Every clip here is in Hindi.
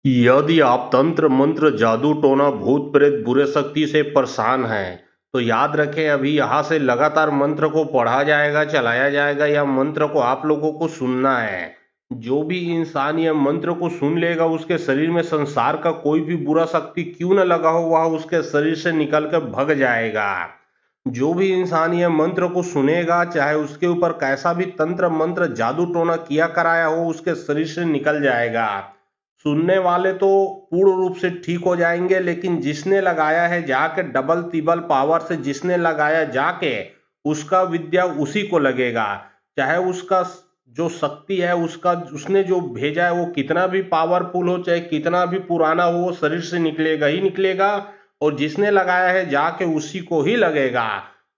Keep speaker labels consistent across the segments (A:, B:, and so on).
A: यदि आप तंत्र मंत्र जादू टोना भूत प्रेत बुरे शक्ति से परेशान हैं तो याद रखें अभी यहाँ से लगातार मंत्र को पढ़ा जाएगा चलाया जाएगा या मंत्र को आप लोगों को सुनना है। जो भी इंसान यह मंत्र को सुन लेगा उसके शरीर में संसार का कोई भी बुरा शक्ति क्यों न लगा हो वह उसके शरीर से निकल कर भग जाएगा। जो भी इंसान यह मंत्र को सुनेगा चाहे उसके ऊपर कैसा भी तंत्र मंत्र जादू टोना किया कराया हो उसके शरीर से निकल जाएगा। सुनने वाले तो पूर्ण रूप से ठीक हो जाएंगे लेकिन जिसने लगाया है जाके डबल तिबल पावर से जिसने लगाया जाके उसका विद्या उसी को लगेगा। चाहे उसका जो शक्ति है उसका उसने जो भेजा है वो कितना भी पावरफुल हो चाहे कितना भी पुराना हो वो शरीर से निकलेगा ही निकलेगा। और जिसने लगाया है जाके उसी को ही लगेगा।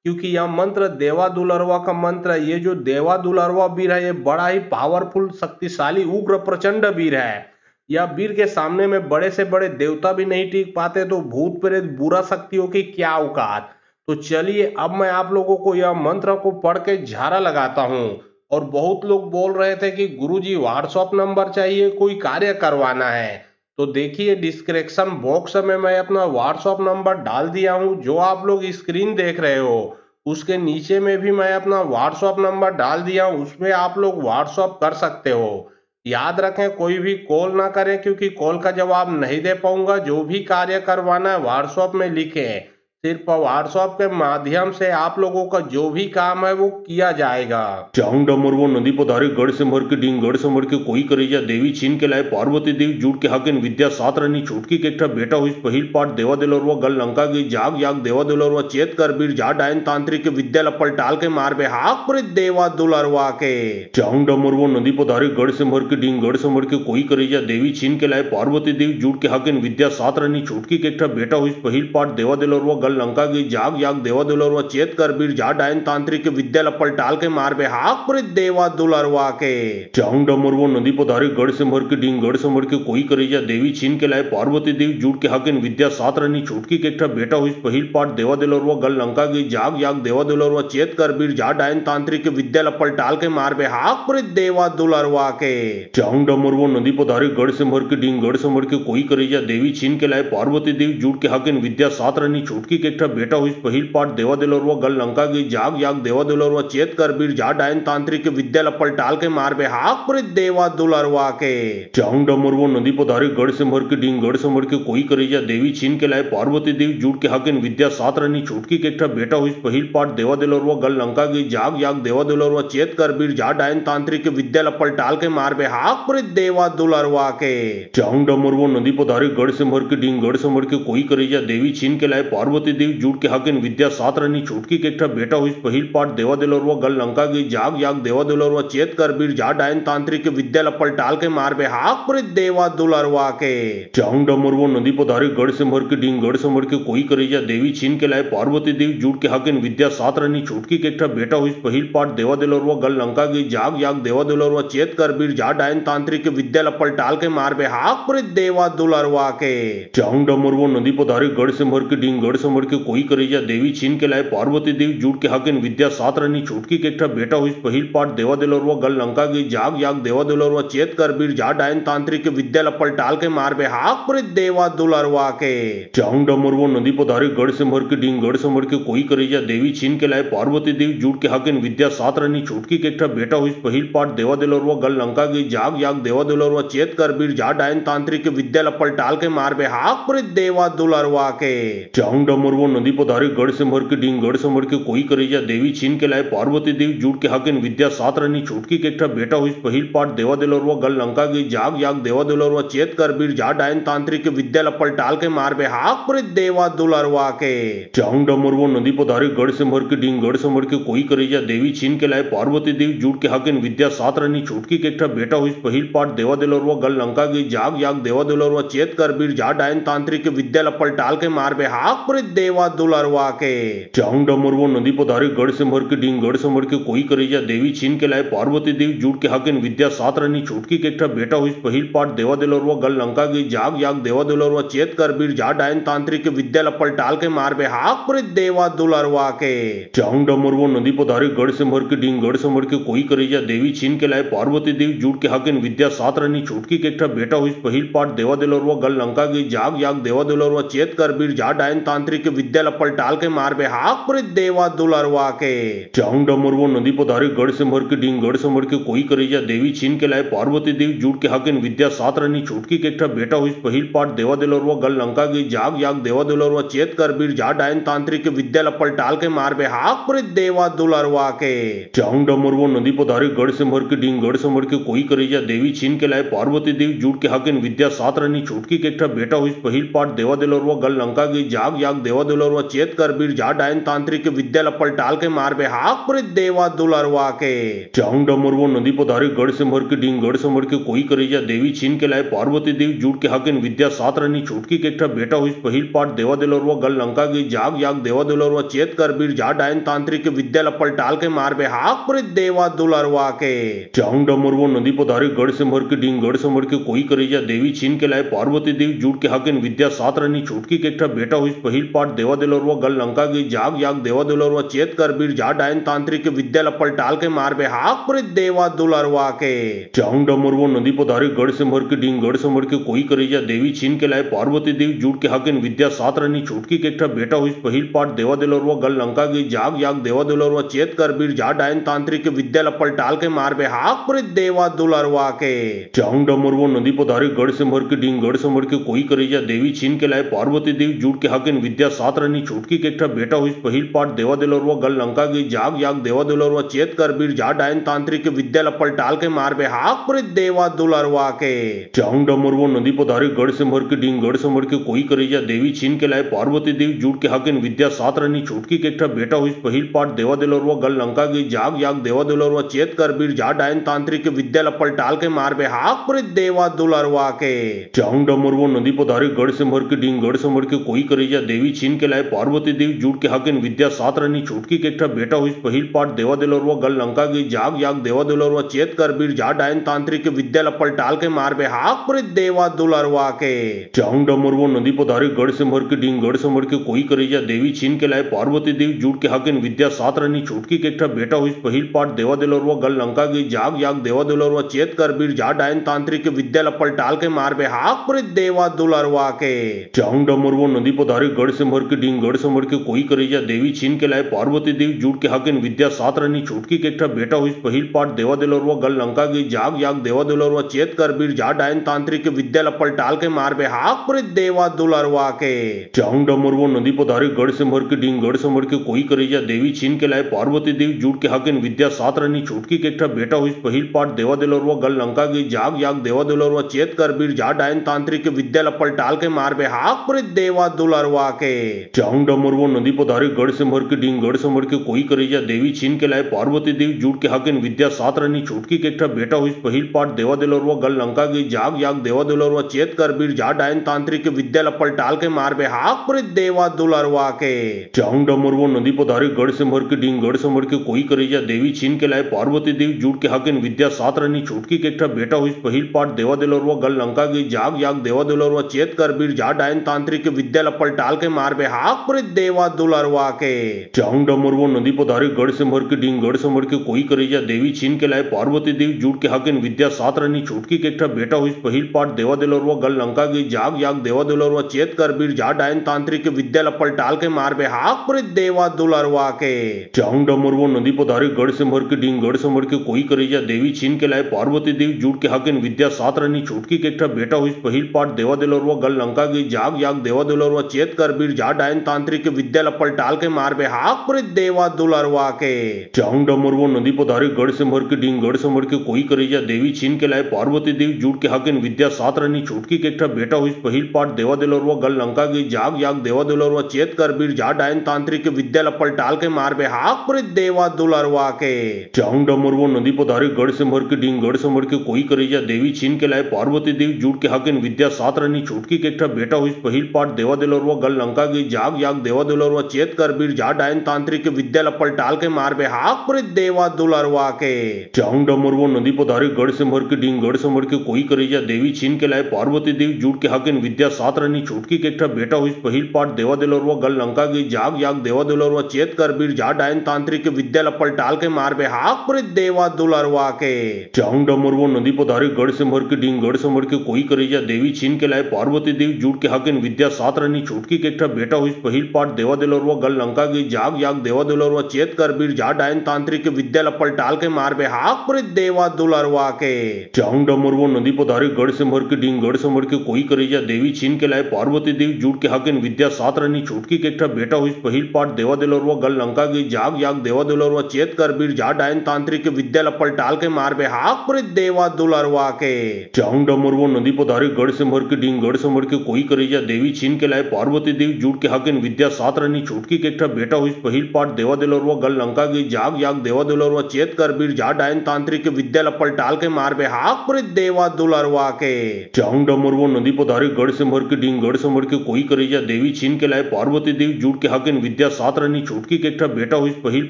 A: क्योंकि यह मंत्र देवा दुलरवा का मंत्र है। ये जो देवा दुलरवा वीर है ये बड़ा ही पावरफुल शक्तिशाली उग्र प्रचंड वीर है। या वीर के सामने में बड़े से बड़े देवता भी नहीं टिक पाते तो भूत प्रेत बुरा शक्तियों की क्या औकात। तो चलिए अब मैं आप लोगों को यह मंत्र को पढ़ के झारा लगाता हूँ। और बहुत लोग बोल रहे थे कि गुरुजी व्हाट्सएप नंबर चाहिए कोई कार्य करवाना है। तो देखिए डिस्क्रिप्शन बॉक्स में मैं अपना व्हाट्सएप नंबर डाल दिया हूँ जो आप लोग स्क्रीन देख रहे हो। उसके नीचे में भी मैं अपना व्हाट्सएप नंबर डाल दिया हूँ उसमें आप लोग व्हाट्सएप कर सकते हो। याद रखें कोई भी कॉल ना करें क्योंकि कॉल का जवाब नहीं दे पाऊंगा। जो भी कार्य करवाना है व्हाट्सएप में लिखें। सिर्फ व्हाट्सएप के माध्यम से आप लोगों का जो भी काम है वो किया जाएगा। चाउंड अमरवो नदी पधारे गढ़ से मर के डींग गढ़ से मर के कोई करेजा देवी छीन के लाए पार्वती देवी जुड़ के हाकिन विद्या सात रनी छुटकी के एकठा बेटा हुई पहिल पाठ देवा दिलोरवा गल लंका गई जाग याग देवा दिलोरवा चेत कर बीर जा डायन तांत्रिक के विद्या लपल टाल के मार बे हाक पुरित देवा दुलरवा के चाउंड अमरवो नदी पधारे गढ़ से मर के डींग गढ़ से मर के कोई करेजा देवी छीन के लाए पार्वती देवी जुड़ के हाकिन विद्या सात रनी छुटकी के एकठा बेटा हुई पहिल पाठ देवा दिलोरवा गल लंका गई जाग याग देवा दिलोरवा चेत कर बीर जा डायन तांत्रिक के विद्या लपल टाल के मार बे हाक पुरित देवा दुलरवा के चाउंड अमरवो नदी पधारे गढ़ से मर के डींग गढ़ से मर के कोई करेजा देवी छीन के लाए पार्वती देवी जुड़ के हाकिन विद्या सात रनी छुटकी के एकठा बेटा हुई पहिल पाठ देवा दिलोरवा गल लंका गई जाग याग देवा दिलोरवा चेत कर बीर जा डायन तांत्रिक के विद्या लपल टाल के मार बे हाक पुरित देवा दुलरवा के चाउंड अमरवो नदी पधारे गढ़ से मर के डींग गढ़ से मर के कोई करेजा देवी छीन के लाए पार्वती देवी जुड़ के हाकिन विद्या सात रनी छुटकी के एकठा बेटा हुई पहिल पाठ देवा दिलोरवा गल लंका गई जाग याग देवा दिलोरवा चेत कर बीर जा डायन तांत्रिक के विद्या लपल टाल के मार बे हाक पुरित देवा दुलरवा के चाउंड अमरवो नदी पधारे गढ़ से मर के डींग गढ़ से मर के कोई करेजा देवी छीन के लाए पार्वती देवी जुड़ के हाकिन विद्या सात रनी छुटकी के एकठा बेटा हुई पहिल पाठ देवा दिलोरवा गल लंका गई जाग याग देवा दिलोरवा चेत कर बीर जा डायन तांत्रिक के विद्या लपल टाल के मार बे हाक पुरित देवा दुलरवा के चाउंड अमरवो नदी पधारे गढ़ से मर के डींग गढ़ से मर के कोई करेजा देवी छीन के लाए पार्वती देवी जुड़ के हाकिन विद्या सात रनी छुटकी के एकठा बेटा हुई पहिल पाठ देवा दिलोरवा गल लंका गई जाग याग देवा दिलोरवा चेत कर बीर जा डायन तांत्रिक के विद्या लपल टाल के मार बे हाक पुरित देवा दुलरवा के चाउंड अमरवो नदी पधारे गढ़ से मर के डींग गढ़ से मर के कोई करेजा देवी छीन के लाए पार्वती देवी जुड़ के हाकिन विद्या सात रनी छुटकी के एकठा बेटा हुई पहिल पाठ देवा दिलोरवा गल लंका गई जाग याग देवा दिलोरवा चेत कर बीर जा डायन तांत्रिक के विद्या लपल टाल के मार बे हाक पुरित देवा दुलरवा के चाउंड अमरवो नदी पधारे गढ़ से मर के डींग गढ़ से मर के कोई करेजा देवी छीन के लाए पार्वती देवी जुड़ के हाकिन विद्या सात रनी छुटकी के एकठा बेटा हुई पहिल पाठ देवा दिलोरवा गल लंका गई जाग याग देवा दिलोरवा चेत कर बीर जा डायन तांत्रिक के विद्या लपल टाल के मार बे हाक पुरित देवा दुलरवा के चाउंड अमरवो नदी पधारे गढ़ से मर के डींग गढ़ से मर के कोई करेजा देवी छीन के लाए पार्वती देवी जुड़ के हाकिन विद्या सात रनी छुटकी के एकठा बेटा हुई पहिल पाठ देवा दिलोरवा गल लंका गई जाग याग देवा दिलोरवा चेत कर बीर जा डायन तांत्रिक के विद्या लपल टाल के मार बे हाक पुरित देवा दुलरवा के चाउंड अमरवो नदी पधारे गढ़ से मर के डींग गढ़ से मर के कोई करेजा देवी छीन के लाए पार्वती देवी जुड़ के हाकिन विद्या सात रनी छुटकी के एकठा बेटा हुई पहिल पाठ देवा दिलोरवा गल लंका गई जाग याग देवा दिलोरवा चेत कर बीर जा डायन तांत्रिक के विद्या लपल टाल के मार बे हाक पुरित देवा दुलरवा के चाउंड अमरवो नदी पधारे गढ़ से मर के डींग गढ़ से मर के कोई करेजा देवी छीन के लाए पार्वती देवी जुड़ के हाकिन विद्या सात रनी छुटकी के एकठा बेटा हुई पहिल पाठ देवा दिलोरवा गल लंका गई जाग याग देवा दिलोरवा चेत कर बीर जा डायन तांत्रिक के विद्या लपल टाल के मार बे हाक पुरित देवा दुलरवा के। चाउं डमरवो नदी पधारे गढ़ सिमर के डींग गढ़ समर के कोई करेजा देवी छीन के लाए पार्वती देवी जुट के हकिन विद्या सात रानी छूटकी के एकठा बेटा हुई पहिल पाठ देवा दुलरवा गल लंका गई जाग याग देवा दुलरवा चेत कर बीर जा डायन तांत्रिक के विद्या लपल टाल के मार बे हाक प्रित देवा दुलरवा के। चाउं डमरवो नदी पधारे गढ़ सिमर के डींग गढ़ समर के कोई करेजा देवी छीन के लाए पार्वती देवी जुट के हकिन विद्या सात रानी छूटकी के एकठा बेटा हुई पहिल पाठ देवा दुलरवा गल लंका गई जाग याग देवा दुलरवा चेत कर बीर जा डायन तांत्रिक के विद्या लपल टाल के मार बे हाक प्रित देवा दुलरवा के। चाउं डमरवो नदी पधारे गढ़ सिमर के डींग गढ़ समर के कोई करेजा देवी छीन के लाए पार्वती देवी जुट के हकिन विद्या सात रानी छूटकी के एकठा बेटा हुई पहिल पाठ देवा दुलरवा गल लंका गई जाग याग देवा दुलरवा चेत कर बीर जा डायन तांत्रिक के विद्या लपल टाल के मार बे हाक प्रित देवा दुलरवा के। चाउं डमरवो नदी पधारे गढ़ सिमर के डींग गढ़ समर के कोई करेजा देवी छीन के लाए पार्वती देवी जुट के हकिन विद्या सात रानी छूटकी के एकठा बेटा हुई पहिल पाठ देवा दुलरवा गल लंका गई जाग याग देवा दुलरवा चेत कर बीर जा डायन तांत्रिक के विद्या लपल टाल के मार बे हाक प्रित देवा दुलरवा के। चाउं डमरवो नदी पधारे गढ़ सिमर के डींग गढ़ समर के कोई करेजा देवी छीन के लाए पार्वती देवी जुट के हकिन विद्या सात रानी छूटकी के एकठा बेटा हुई पहिल पाठ देवा दुलरवा गल लंका गई जाग याग देवा दुलरवा चेत कर बीर जा डायन तांत्रिक के विद्या लपल टाल के मार बे हाक प्रित देवा दुलरवा के। चाउं डमरवो नदी पधारे गढ़ सिमर के डींग गढ़ समर के कोई करेजा देवी छीन के लाए पार्वती देवी जुट के हकिन विद्या सात रानी छूटकी के एकठा बेटा हुई पहिल पाठ देवा दुलरवा गल लंका गई जाग याग देवा दुलरवा चेत कर बीर जा डायन तांत्रिक के विद्या लपल टाल के मार बे हाक प्रित देवा दुलरवा के। चाउं डमरवो नदी पधारे गढ़ सिमर के डींग गढ़ समर के कोई करेजा देवी छीन के लाए पार्वती देवी जुट के हकिन विद्या सात रानी छूटकी के एकठा बेटा हुई पहिल पाठ देवा दुलरवा गल लंका गई जाग याग देवा दुलरवा चेत कर बीर जा डायन तांत्रिक के विद्या लपल टाल के मार बे हाक प्रित देवा दुलरवा के। चाउं डमरवो नदी पधारे गढ़ सिमर के डींग गढ़ समर के कोई करेजा देवी छीन के लाए पार्वती देवी जुट के हकिन विद्या सात रानी छूटकी के एकठा बेटा हुई पहिल पाठ देवा दुलरवा गल लंका गई जाग याग देवा दुलरवा चेत कर बीर जा डायन तांत्रिक के विद्या लपल टाल के मार बे हाक प्रित देवा दुलरवा के। चाउं डमरवो नदी पधारे गढ़ सिमर के डींग गढ़ समर के कोई करेजा देवी छीन के लाए पार्वती देवी जुट के हकिन विद्या सात रानी छूटकी के एकठा बेटा हुई पहिल पाठ देवा दुलरवा गल लंका गई जाग याग देवा दुलरवा चेत कर बीर जा डायन तांत्रिक के विद्या लपल टाल के मार बे हाक प्रित देवा दुलरवा के। चाउं डमरवो नदी पधारे गढ़ सिमर के डींग गढ़ समर के कोई करेजा देवी छीन के लाए पार्वती देवी जुट के हकिन विद्या सात रानी छूटकी के एकठा बेटा हुई पहिल पाठ देवा दुलरवा गल लंका गई जाग याग देवा दुलरवा चेत कर बीर जा डायन तांत्रिक के विद्या लपल टाल के मार बे हाक प्रित देवा दुलरवा के। चाउं डमरवो नदी पधारे गढ़ सिमर के डींग गढ़ समर के कोई करेजा देवी छीन के लाए पार्वती देवी जुट के हकिन विद्या सात रानी छूटकी के एकठा बेटा हुई पहिल पाठ देवा दुलरवा गल लंका गई जाग याग देवा दुलरवा चेत कर बीर जा डायन तांत्रिक के विद्या लपल टाल के मार बे हाक प्रित देवा दुलरवा के। चाउं डमरवो नदी पधारे गढ़ सिमर के डींग गढ़ समर के कोई करेजा देवी छीन के लाए पार्वती देवी जुट के हकिन विद्या सात रानी छूटकी के एकठा बेटा हुई पहिल पाठ देवा दुलरवा गल लंका गई जाग याग देवा दुलरवा चेत कर बीर जा डायन तांत्रिक के विद्या लपल टाल के मार बे हाक प्रित देवा दुलरवा के। चाउं डमरवो नदी पधारे गढ़ सिमर के डींग गढ़ समर के कोई करेजा देवी छीन के लाए पार्वती देवी जुट के हकिन विद्या सात रानी छूटकी के एकठा बेटा हुई पहिल पाठ देवा दुलरवा गल लंका गई जाग याग देवा दुलरवा चेत कर बीर जा डायन तांत्रिक के विद्या लपल टाल के मार बे हाक प्रित देवा दुलरवा के। चाउं डमरवो नदी पधारे गढ़ सिमर के डींग गढ़ समर के कोई करेजा देवी छीन के लाए पार्वती देवी जुट के हकिन विद्या सात रानी छूटकी के एकठा बेटा हुई पहिल पाठ देवा दुलरवा गल लंका गई जाग याग देवा दुलरवा चेत कर बीर जा डायन तांत्रिक के विद्या लपल टाल के मार बे हाक प्रित देवा दुलरवा के। चाउं डमरवो नदी पधारे गढ़ सिमर के डींग गढ़ समर के कोई करेजा देवी छीन के लाए पार्वती देवी जुट के हकिन विद्या सात रानी छूटकी के एकठा बेटा हुई पहिल पाठ देवा दुलरवा गल लंका गई जाग याग देवा दुलरवा चेत कर बीर जा डायन तांत्रिक के विद्या लपल टाल के मार बे हाक प्रित देवा दुलरवा के। चाउं डमरवो नदी पधारे गढ़ सिमर के डींग गढ़ समर के कोई करेजा देवी छीन के लाए पार्वती देवी जुट के हकिन विद्या सात रानी छूटकी के एकठा बेटा हुई पहिल पाठ देवा दुलरवा गल लंका गई जाग याग देवा दुलरवा चेत कर बीर जा डायन तांत्रिक के विद्या लपल टाल के मार बे हाक प्रित देवा दुलरवा के। चाउं डमरवो नदी पधारे गढ़ सिमर के डींग गढ़ समर के कोई करेजा देवी छीन के लाए पार्वती देवी जुट के हकिन विद्या सात रानी छूटकी के एकठा बेटा हुई पहिल पाठ देवा दुलरवा गल लंका गई जाग याग देवा दुलरवा चेत कर बीर जा डायन तांत्रिक के विद्या लपल टाल के मार बे हाक प्रित देवा दुलरवा के। चाउं डमरवो नदी पधारे गढ़ सिमर के डींग गढ़ समर के कोई करेजा देवी छीन के लाए पार्वती देवी जुट के हकिन विद्या सात रानी छूटकी के एकठा बेटा हुई पहिल पाठ देवा दुलरवा गल लंका गई जाग याग देवा दुलरवा चेत कर बीर जा डायन तांत्रिक के विद्या लपल टाल के मार बे हाक प्रित देवा दुलरवा के। चाउं डमरवो नदी पधारे गढ़ सिमर के डींग गढ़ समर के कोई करेजा देवी छीन के लाए पार्वती देवी जुट के हकिन विद्या सात रानी छूटकी के एकठा बेटा हुई पहिल पाठ देवा दुलरवा गल लंका की जाग याग देवा दुलरवा चेत कर बीर जा डायन तांत्रिक विद्या लपल टाल के मार बे हाक प्रित देवा दुलरवा के चाउंड डमरवो नदी पधारे गढ़ से मर के डींग गढ़ से मर के कोई करेजा देवी छीन के लाए पार्वती देवी जुट के हकिन विद्या सात रनी छुटकी के एकठा बेटा हुई पहिल पाठ देवा दुलरवा गल लंका की जाग याग देवा दुलरवा चेत कर बीर जा डायन तांत्रिक विद्या लपल टाल के मार बे हाक प्रित देवा दुलरवा के चाउंड डमरवो नदी पधारे गढ़ से मर के डींग गढ़ से मर के कोई करेजा देवी छीन के लाए पार्वती देवी जुट के हकिन विद्या सात रनी छुटकी के एकठा बेटा हुई पहिल पाठ देवा दुलरवा गल लंका की जाग याग देवा दुलरवा चेत कर बीर जा डायन तांत्रिक विद्या लपल टाल के मार बे हाक प्रित देवा दुलरवा के चाउंड डमरवो नदी पधारे गढ़ से मर के डींग गढ़ से मर के कोई करेजा देवी छीन के लाए पार्वती देवी जुट के हकिन विद्या सात रनी छुटकी के एकठा बेटा हुई पहिल पाठ देवा दुलरवा गल लंका की जाग याग देवा दुलरवा चेत कर बीर जा डायन तांत्रिक विद्या लपल टाल के मार बे हाक प्रित देवा दुलरवा के चाउंड डमरवो नदी पधारे गढ़ से मर के डींग गढ़ से मर के कोई करेजा देवी छीन के लाए पार्वती देवी जुट के हकिन विद्या सात रनी छुटकी के एकठा बेटा हुई पहिल पाठ देवा दुलरवा गल लंका की जाग याग देवा दुलरवा चेत कर बीर जा डायन तांत्रिक विद्या लपल टाल के मार बे हाक प्रित देवा दुलरवा के चाउंड डमरवो नदी पधारे गढ़ से मर के डींग गढ़ से मर के कोई करेजा देवी छीन के लाए पार्वती देवी जुट के हकिन विद्या सात रनी छुटकी के एकठा बेटा हुई पहिल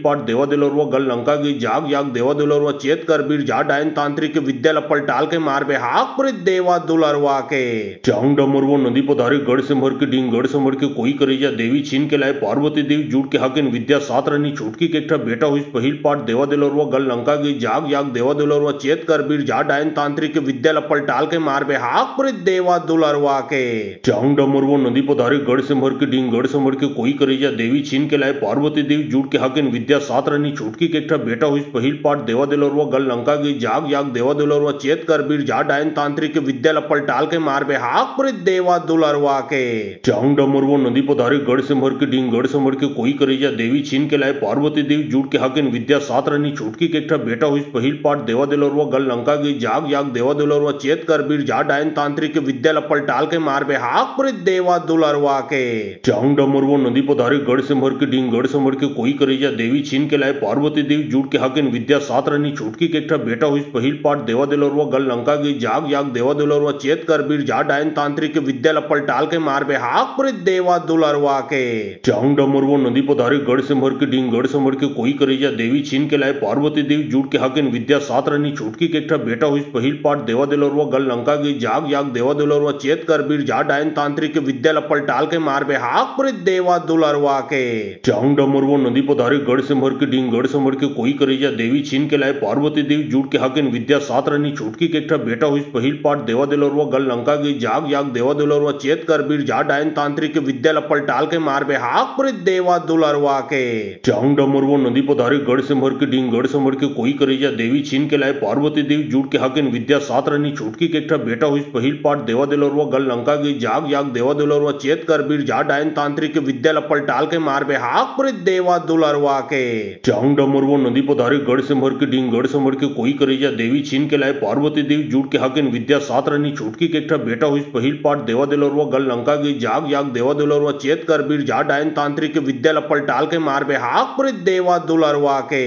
A: पाठ देवा दुलरवा गल लंका की जाग याग देवा दुलरवा चेत कर बीर जा डायन तांत्रिक विद्या लपल टाल के मार बे हाक प्रित देवा दुलरवा के चाउंड डमरवो नदी पधारे गढ़ से मर के डींग गढ़ से मर के कोई करेजा देवी छीन के लाए पार्वती देवी जुट के हकिन विद्या सात रनी छुटकी के एकठा बेटा हुई पहिल पाठ देवा दुलरवा गल लंका की जाग याग देवा दुलरवा चेत कर बीर जा डायन तांत्रिक विद्या लपल टाल के मार बे हाक प्रित देवा दुलरवा के चाउंड डमरवो नदी पधारे गढ़ से मर के डींग गढ़ से मर के कोई करेजा देवी छीन के लाए पार्वती देवी जुट के हकिन विद्या सात रनी छुटकी के एकठा बेटा हुई पहिल पाठ देवा दुलरवा गल लंका की जाग याग देवा दुलरवा चेत कर बीर जा डायन तांत्रिक विद्या लपल टाल के मार बे हाक प्रित देवा दुलरवा के चाउंड डमरवो नदी पधारे गढ़ से मर के डींग गढ़ से मर के कोई करेजा देवी छीन के लाए पार्वती देवी जुट के हकिन विद्या सात रनी छुटकी के एकठा बेटा हुई पहिल पाठ देवा दुलरवा गल लंका की जाग याग देवा दुलरवा चेत कर बीर जा डायन तांत्रिक विद्या लपल टाल के मार बे हाक प्रित देवा दुलरवा के चाउंड डमरवो नदी पधारे गढ़ से मर के डींग गढ़ से मर के कोई करेजा देवी छीन के लाए पार्वती देवी जुट के हकिन विद्या सात रनी छुटकी के एकठा बेटा हुई पहिल पाठ देवा दुलरवा गल लंका की जाग याग देवा दुलरवा चेत कर बीर जा डायन तांत्रिक विद्या लपल टाल के मार बे हाक प्रित देवा दुलरवा के चाउंड डमरवो नदी पधारे गढ़ से मर के डींग गढ़ से मर के कोई करेजा देवी छीन के लाए पार्वती देवी जुट के हकिन विद्या सात रनी छुटकी के एकठा बेटा हुई पहिल पाठ देवा दुलरवा गल लंका की जाग याग देवा दुलरवा चेत कर बीर जा डायन तांत्रिक विद्या लपल टाल के मार बे हाक प्रित देवा दुलरवा के चाउंड डमरवो नदी पधारे गढ़ से मर के डींग गढ़ से मर के कोई करेजा देवी छीन के लाए पार्वती देवी जुट के हकिन विद्या सात रनी छुटकी के एकठा बेटा हुई पहिल पाठ देवा दुलरवा गल लंका की जाग याग देवा दुलरवा चेत कर बीर जा डायन तांत्रिक विद्या लपल टाल के मार बे हाक प्रित देवा दुलरवा के चाउंड डमरवो नदी पधारे गढ़ से मर के डींग गढ़ से मर के कोई करेजा देवी छीन के लाए पार्वती देवी जुट के हकिन विद्या सात रनी छुटकी के एकठा बेटा हुई पहिल पाठ देवा दुलरवा गल लंका की जाग याग देवा दुलरवा चेत कर बीर जा डायन तांत्रिक विद्या लपल टाल के मार बे हाक प्रित देवा दुलरवा के चाउंड डमरवो नदी पधारे गढ़ से मर के डींग गढ़ से मर के कोई करेजा देवी छीन के लाए पार्वती देवी जुट के हकिन विद्या सात रनी छुटकी के एकठा बेटा हुई पहिल पाठ देवा दुलरवा गल लंका की जाग याग देवा दुलरवा चेत कर बीर जा डायन तांत्रिक विद्या लपल टाल के मार बे हाक प्रित देवा दुलरवा के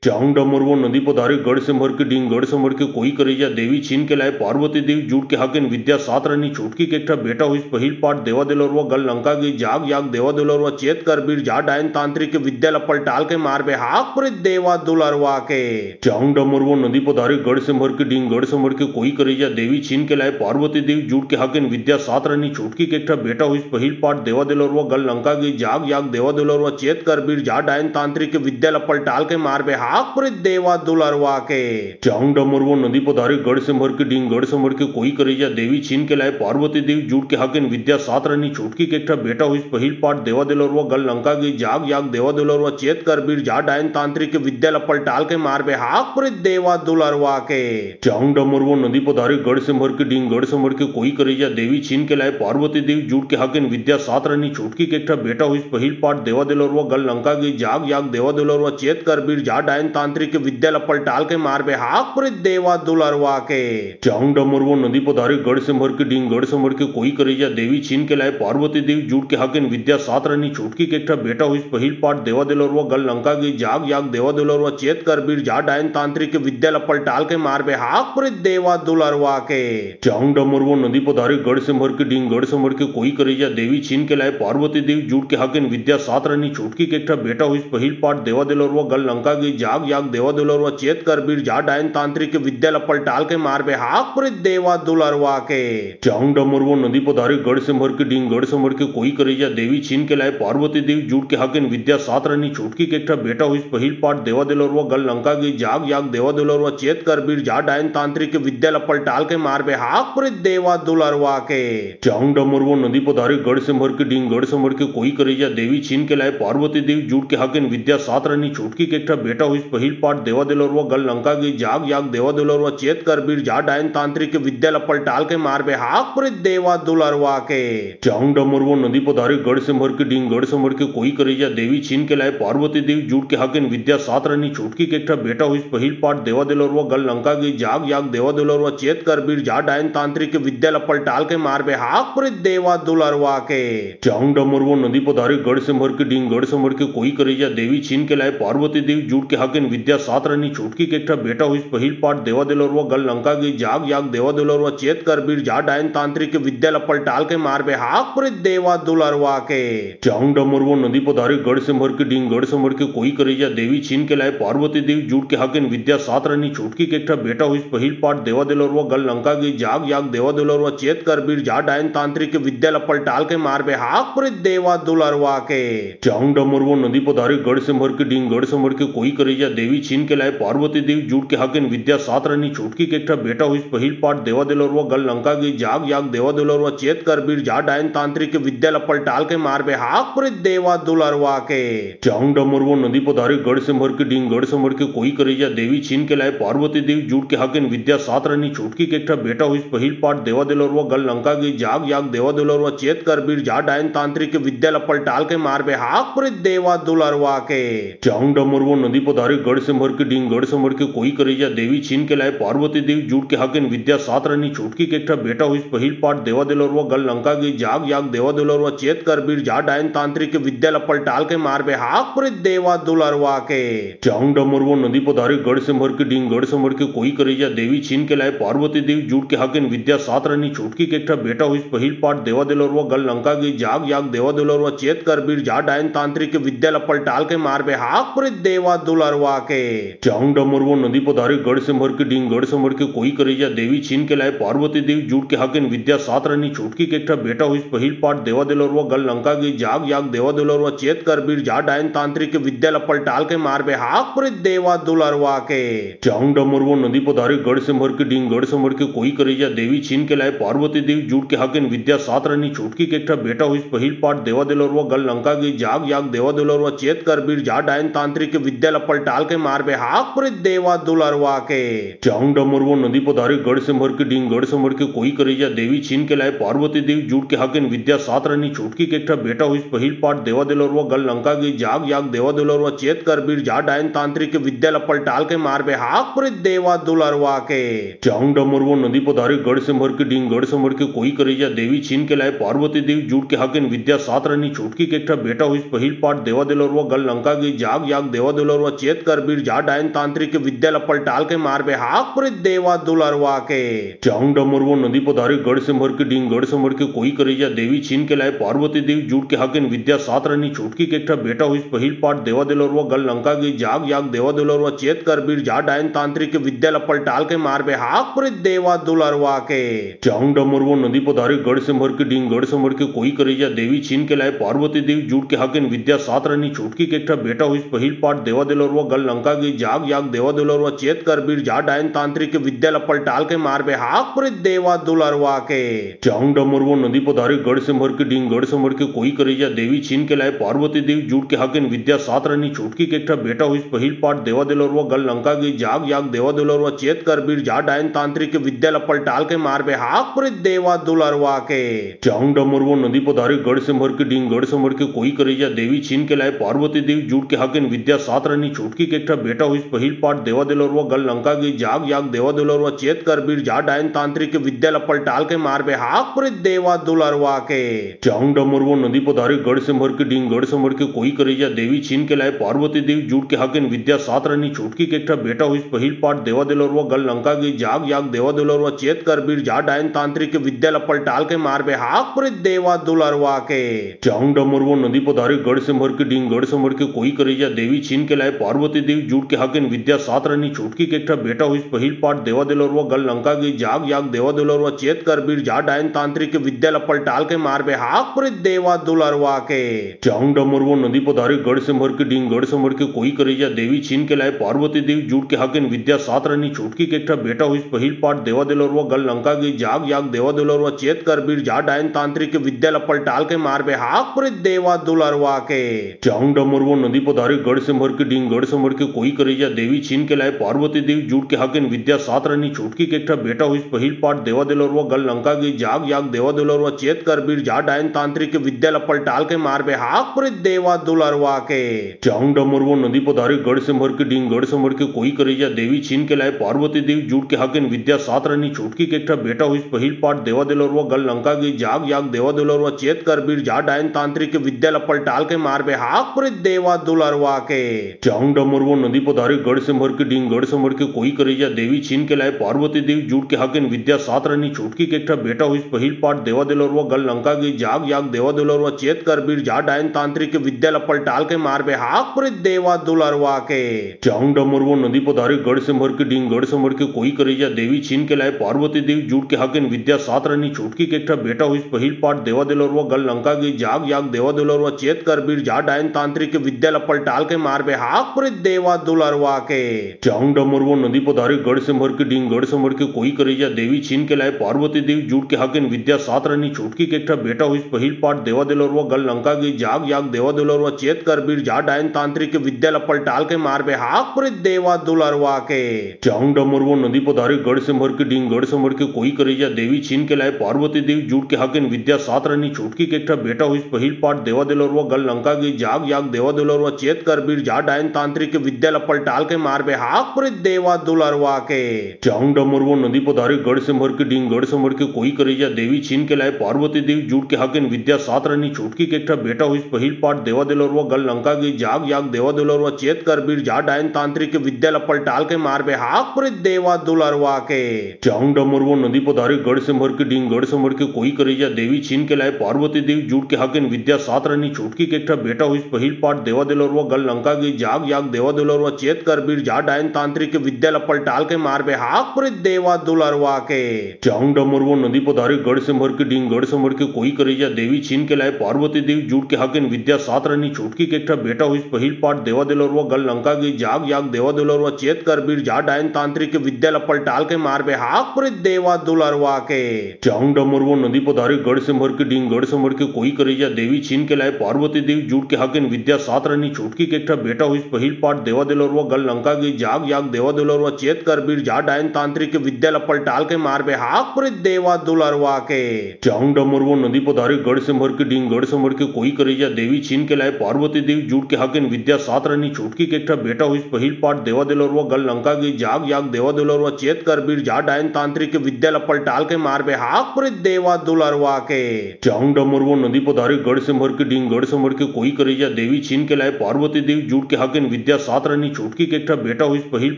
A: चाउंड डमरवो नदी पधारे गढ़ से मर के डींग गढ़ से मर के कोई करेजा देवी छीन के लाए पार्वती देवी जुट के हकिन विद्या सात रनी छुटकी के एकठा बेटा हुई पहिल पाठ देवा दुलरवा गल लंका की जाग याग देवा दुलरवा चेत कर बीर जा डायन तांत्रिक विद्या लपल टाल के मार बे हाक प्रित देवा दुलरवा के चाउंड डमरवो नदी पधारे गढ़ से मर के डींग गढ़ से मर के कोई करेजा देवी छीन के लाए पार्वती देवी जुट के हकिन विद्या सात रनी छुटकी के एकठा बेटा हुई पहिल पाठ देवा दुलरवा गल लंका की जाग याग देवा दुलरवा चेत कर बीर जा डायन तांत्रिक विद्या लपल टाल के मार बे हाक प्रित देवा दुलरवा के चाउंड डमरवो नदी पधारे गढ़ से मर के डींग गढ़ से मर के कोई करेजा देवी छीन के लाए पार्वती देवी जुट के हकिन विद्या सात रनी छुटकी के एकठा बेटा हुई पहिल पाठ देवा दुलरवा गल लंका की जाग याग देवा दुलरवा चेत कर बीर जा डायन तांत्रिक विद्या लपल टाल के मार बे हाक प्रित देवा दुलरवा के चाउंड डमरवो नदी पधारे गढ़ से मर के डींग गढ़ से मर के कोई करेजा देवी छीन के लाए पार्वती देवी जुट के हकिन विद्या सात रनी छुटकी के एकठा बेटा हुई पहिल पाठ देवा दुलरवा गल लंका की जाग याग देवा दुलरवा चेत कर बीर जा डायन तांत्रिक विद्या लपल टाल के मार बे हाक प्रित देवा दुलरवा के चांग डमरवो नदी पधारे गढ़ से मर के डींग गढ़ से मर के कोई करेजा देवी छीन के लाए पार्वती देवी जुट के हाकिन विद्या सात रनी छूटकी के एकठा बेटा हुई पहिल पाठ देवा दिलरवा गल लंका गई जाग याग देवा दिलरवा चेत कर बीर जा डायन तांत्रिक विद्या लपल टाल के मार बे हाक प्रित देवा दुलरवा के चांग डमरवो नदी पधारे गढ़ से मर के डींग गढ़ से मर के कोई करेजा देवी छीन के लाए पार्वती देवी जुट के हाकिन विद्या सात रनी छूटकी के एकठा बेटा हुई पहिल पाठ देवा दिलरवा गल लंका गई जाग याग देवा दिलरवा चेत कर बीर जा डायन तांत्रिक विद्या लपल टाल के मार बे हाक प्रित देवा दुलरवा के चांग डमरवो नदी पधारे गढ़ से मर के डींग गढ़ से मर के कोई करेजा देवी छीन के लाए पार्वती देवी जुट के हाकिन विद्या सात रनी छूटकी के एकठा बेटा हुई पहिल पाठ देवा दिलरवा गल लंका गई जाग याग देवा दिलरवा चेत कर बीर जा डायन तांत्रिक विद्या लपल टाल के मार बे हाक प्रित देवा दुलरवा के चांग डमरवो नदी पधारे गढ़ से मर के डींग गढ़ से मर के कोई करेजा देवी छीन के लाए पार्वती देवी जुट के हाकिन विद्या सात रनी छूटकी के एकठा बेटा हुई पहिल पाठ देवा दिलरवा गल लंका गई जाग याग देवा दिलरवा चेत कर बीर जा डायन तांत्रिक विद्या लपल टाल के मार बे हाक प्रित देवा दुलरवा के चांग डमरवो नदी पधारे गढ़ से मर के डींग गढ़ से मर के कोई करेजा देवी छीन के लाए पार्वती देवी जुट के हाकिन विद्या सात रनी छूटकी के एकठा बेटा हुई पहिल पाठ देवा दिलरवा गल लंका गई जाग याग देवा दिलरवा चेत कर बीर जा डायन तांत्रिक विद्या लपल टाल के मार बे हाक प्रित देवा दुलरवा के चांग डमरवो नदी पधारे गढ़ से मर के डींग गढ़ से मर के कोई करेजा देवी छीन के लाए पार्वती देवी जुट के हाकिन विद्या सात रनी छूटकी के एकठा बेटा हुई पहिल पाठ देवा दिलरवा गल लंका गई जाग याग देवा दिलरवा चेत कर बीर जा डायन तांत्रिक विद्या लपल टाल के मार बे हाक प्रित देवा दुलरवा के चांग डमरवो नदी पधारे गढ़ से मर के डींग गढ़ से मर के कोई करेजा देवी छीन के लाए पार्वती देवी जुट के हाकिन विद्या सात रनी छूटकी के एकठा बेटा हुई पहिल पाठ देवा दिलरवा गल लंका गई जाग याग देवा दिलरवा चेत कर बीर जा डायन तांत्रिक विद्या लपल टाल के मार बे हाक प्रित देवा दुलरवा के चांग डमरवो नदी पधारे गढ़ से मर के डींग गढ़ से मर के कोई करेजा देवी छीन के लाए पार्वती देवी जुट के हाकिन विद्या सात रनी छूटकी के एकठा बेटा हुई पहिल पाठ देवा दिलरवा गल लंका गई जाग याग देवा दिलरवा चेत कर बीर जा डायन तांत्रिक विद्या लपल टाल के मार बे हाक प्रित देवा दुलरवा के चांग डमरवो नदी पधारे गढ़ से मर के डींग गढ़ से मर के कोई करेजा देवी छीन के लाए पार्वती देवी जुट के हाकिन विद्या सात रनी छूटकी के एकठा बेटा हुई पहिल पाठ देवा दिलरवा गल लंका गई जाग याग देवा दिलरवा चेत कर बीर जा डायन तांत्रिक विद्या लपल टाल के मार बे हाक प्रित देवा दुलरवा के चांग डमरवो नदी पधारे गढ़ से मर के डींग गढ़ से मर के कोई करेजा देवी छीन के लाए पार्वती देवी जुट के हाकिन विद्या सात रनी छूटकी के एकठा बेटा हुई पहिल पाठ देवा दिलरवा गल लंका गई जाग याग देवा दिलरवा चेत कर बीर जा डायन तांत्रिक विद्या लपल टाल के मार बे हाक प्रित देवा दुलरवा के चांग डमरवो नदी पधारे गढ़ से मर के डींग गढ़ से मर के कोई करेजा देवी छीन के लाए पार्वती देवी जुट के हाकिन विद्या सात रनी छूटकी के एकठा बेटा हुई पहिल पाठ देवा दिलरवा गल लंका गई जाग याग देवा दिलरवा चेत कर बीर जा डायन तांत्रिक विद्या लपल टाल के मार बे हाक प्रित देवा दुलरवा के चांग डमरवो नदी पधारे गढ़ से मर के डींग गढ़ से मर के कोई करेजा देवी छीन के लाए पार्वती देवी जुट के हाकिन विद्या सात रनी छूटकी के एकठा बेटा हुई पहिल पाठ देवा दिलरवा गल लंका गई जाग याग देवा दिलरवा चेत कर बीर जा डायन तांत्रिक विद्या लपल टाल के मार बे हाक प्रित देवा दुलरवा के चांग डमरवो नदी पधारे गढ़ से मर के डींग गढ़ से मर के कोई करेजा देवी छीन के लाए पार्वती देवी जुट के हाकिन विद्या सात रनी छूटकी के एकठा बेटा हुई पहिल पाठ देवा दिलरवा गल लंका गई जाग याग देवा दिलरवा चेत कर बीर जा डायन तांत्रिक विद्या लपल टाल के मार बे हाक प्रित देवा दुलरवा के चांग डमरवो नदी पधारे गढ़ से मर के डींग गढ़ से मर के कोई करेजा देवी छीन के लाए पार्वती देवी जुट के हाकिन विद्या सात रनी छूटकी के एकठा बेटा हुई पहिल पाठ देवा दिलरवा गल लंका गई जाग याग देवा दिलरवा चेत कर बीर जा डायन तांत्रिक विद्या लपल टाल के मार बे हाक प्रित देवा दुलरवा के चांग डमरवो नदी पधारे गढ़ से मर के डींग गढ़ से मर के कोई करेजा देवी छीन के लाए पार्वती देवी जुट के हाकिन विद्या सात रनी छूटकी के एकठा बेटा हुई पहिल पाठ देवा दिलरवा गल लंका गई जाग याग देवा दिलरवा चेत कर बीर जा डायन तांत्रिक विद्या लपल टाल के मार बे हाक प्रित देवा दुलरवा के चांग डमरवो नदी पधारे गढ़ से मर के डींग गढ़ से मर के कोई करेजा देवी छीन के लाए पार्वती देवी जुट के हाकिन विद्या सात रनी छूटकी के एकठा बेटा हुई पहिल पाठ देवा दिलरवा गल लंका गई जाग याग देवा दिलरवा चेत कर बीर जा डायन तांत्रिक विद्या लपल टाल के मार बे हाक प्रित देवा दुलरवा के चांग डमरवो नदी पधारे गढ़ से मर के डींग गढ़ से मर के कोई करेजा देवी छीन के लाए पार्वती देवी जुट के हाकिन विद्या सात रनी छूटकी के एकठा बेटा हुई पहिल पाठ देवा दिलरवा गल लंका गई जाग याग देवा दिलरवा चेत कर बीर जा डायन तांत्रिक विद्या लपल टाल के मार बे हाक प्रित देवा दुलरवा के चांग डमरवो नदी पधारे गढ़ से मर के डींग गढ़ से मर के कोई करेजा देवी छीन के लाए पार्वती देवी जुट के हाकिन विद्या सात रनी छूटकी के एकठा बेटा हुई पहिल पाठ देवा दिलरवा गल लंका गई जाग याग देवा दिलरवा चेत कर बीर जा डायन तांत्रिक विद्या लपल टाल के मार बे हाक प्रित देवा दुलरवा के चांग डमरवो नदी पधारे गढ़ से मर के डींग गढ़ से मर के कोई करेजा देवी छीन के लाए पार्वती देवी जुट के हाकिन विद्या सात रनी छुटकी के एकठा बेटा हुई पहिल पाठ देवा दिलोरवा गल लंका की जाग याग देवा दिलोरवा चेत कर बीर जा डायन तांत्रिक के विद्या लपल टाल के मार बे हाक प्रित देवा दुलरवा के चांग डमरवो नदी पधारे गढ़ से मर के डींग गढ़ से मर के कोई करेजा देवी छीन के लाए पार्वती देवी जुट के हकिन विद्या सात रनी छुटकी के एकठा बेटा हुई पहिल पाठ देवा दिलोरवा गल लंका की जाग याग देवा दिलोरवा चेत कर बीर जा डायन तांत्रिक के विद्या लपल टाल के मार बे हाक प्रित देवा दुलरवा के चांग डमरवो नदी पधारे गढ़ से मर के डींग गढ़ से मर के कोई करेजा देवी छीन के लाए पार्वती देवी जुट के हकिन विद्या सात रनी छुटकी के एकठा बेटा हुई पहिल पाठ देवा दिलोरवा गल लंका की जाग याग देवा दिलोरवा चेत कर बीर जा डायन तांत्रिक के विद्या लपल टाल के मार बे हाक प्रित देवा दुलरवा के चांग डमरवो नदी पधारे गढ़ से मर के डींग गढ़ से मर के कोई करेजा देवी छीन के लाए पार्वती देवी जुट के हकिन विद्या सात रनी छुटकी के एकठा बेटा हुई पहिल पाठ देवा दिलोरवा गल लंका की जाग याग देवा दिलोरवा चेत कर बीर जा डायन तांत्रिक के विद्या लपल टाल के मार बे हाक प्रित देवा दुलरवा के चांग डमरवो नदी पधारे गढ़ से मर के डींग गढ़ से मर के कोई करेजा देवी छीन के लाए पार्वती देवी जुट के हकिन विद्या सात रनी छुटकी के एकठा बेटा हुई पहिल पाठ देवा दिलोरवा गल लंका की जाग याग देवा दिलोरवा चेत कर बीर जा डायन तांत्रिक के विद्या लपल टाल के मार बे हाक प्रित देवा दुलरवा के चांग डमरवो नदी पधारे गढ़ से मर के डींग गढ़ से मर के कोई करेजा देवी छीन के लाए पार्वती देवी जुट के हकिन विद्या सात रनी छुटकी के एकठा बेटा हुई पहिल पाठ देवा दिलोरवा गल लंका की जाग याग देवा दिलोरवा चेत कर बीर जा डायन तांत्रिक के विद्या लपल टाल के मार बे हाक प्रित देवा दुलरवा के चांग डमरवो नदी पधारे गढ़ से मर के डींग गढ़ से मर के कोई करेजा देवी छीन के लाए पार्वती देवी जुट के हकिन विद्या सात रनी छुटकी के एकठा बेटा हुई पहिल पाठ देवा दिलोरवा गल लंका की जाग याग देवा दिलोरवा चेत कर बीर जा डायन तांत्रिक के विद्या लपल टाल के मार बे हाक प्रित देवा दुलरवा के चांग डमरवो नदी पधारे गढ़ से मर के डींग गढ़ से मर के कोई करेजा देवी छीन के लाए पार्वती देवी जुट के हकिन विद्या सात रनी छुटकी के एकठा बेटा हुई पहिल पाठ देवा दिलोरवा गल लंका की जाग याग देवा दिलोरवा चेत कर बीर जा डायन तांत्रिक के विद्या लपल टाल के मार बे हाक प्रित देवा दुलरवा के चांग डमरवो नदी पधारे गढ़ से मर के डींग गढ़ से मर के कोई करेजा देवी छीन के लाए पार्वती देवी जुट के हकिन विद्या सात रनी छुटकी के एकठा बेटा हुई पहिल पाठ देवा दिलोरवा गल लंका की जाग याग देवा दिलोरवा चेत कर बीर जा डायन तांत्रिक के विद्या लपल टाल के मार बे हाक प्रित देवा दुलरवा के चांग डमरवो नदी पधारे गढ़ से मर के डींग गढ़ से मर के कोई करेजा देवी छीन के लाए पार्वती देवी जुट के हकिन विद्या सात रनी छुटकी के एकठा बेटा हुई पहिल पाठ देवा दिलोरवा गल लंका की जाग याग देवा दिलोरवा चेत कर बीर जा डायन तांत्रिक के विद्या लपल टाल के मार बे हाक प्रित देवा दुलरवा के चांग डमरवो नदी पधारे गढ़ से मर के डींग गढ़ से मर के कोई करेजा देवी छीन के लाए पार्वती देवी जुट के हकिन विद्या सात रनी छुटकी के एकठा बेटा हुई पहिल पाठ देवा दिलोरवा गल लंका की जाग याग देवा दिलोरवा चेत कर बीर जा डायन तांत्रिक के विद्या लपल टाल के मार बे हाक प्रित देवा दुलरवा के चांग डमरवो नदी पधारे गढ़ से मर के डींग गढ़ से मर के कोई करेजा देवी छीन के लाए पार्वती देवी जुट के हकिन विद्या सात रनी छुटकी के एकठा बेटा हुई पहिल पाठ देवा दिलोरवा गल लंका की जाग याग देवा दिलोरवा चेत कर बीर जा डायन तांत्रिक के विद्या लपल टाल के मार बे हाक प्रित देवा दुलरवा के चांग डमरवो नदी पधारे गढ़ से मर के डींग गढ़ से मर के कोई करेजा देवी छीन के लाए पार्वती देवी जुट के हकिन विद्या सात रनी छुटकी के एकठा बेटा हुई पहिल पाठ देवा दिलोरवा गल लंका की जाग याग देवा दिलोरवा चेत कर बीर जा डायन तांत्रिक के विद्या लपल टाल के मार बे हाक प्रित देवा दुलरवा के चांग डमरवो नदी पधारे गढ़ से मर के डींग गढ़ से मर के कोई करेजा देवी छीन के लाए पार्वती देवी जुट के हकिन विद्या सात रनी छुटकी के एकठा बेटा हुई पहिल पाठ देवा दिलोरवा गल लंका की जाग याग देवा दिलोरवा चेत कर बीर जा डायन तांत्रिक के विद्या लपल टाल के मार बे हाक प्रित देवा दुलरवा के चांग डमरवो नदी पधारे गढ़ से मर के डींग गढ़ से मर के कोई करेजा देवी छीन के लाए पार्वती देवी जुट के हकिन विद्या सात रनी छुटकी के एकठा बेटा हुई पहिल पाठ देवा दिलोरवा गल लंका की जाग याग देवा दिलोरवा चेत कर बीर जा डायन तांत्रिक के विद्या लपल टाल के मार बे हाक प्रित देवा दुलरवा के चांग डमरवो नदी पधारे गढ़ से मर के डींग गढ़ से मर के कोई करेजा देवी छीन के लाए पार्वती देवी जुट के हकिन विद्या सात रनी छुटकी के एकठा बेटा हुई पहिल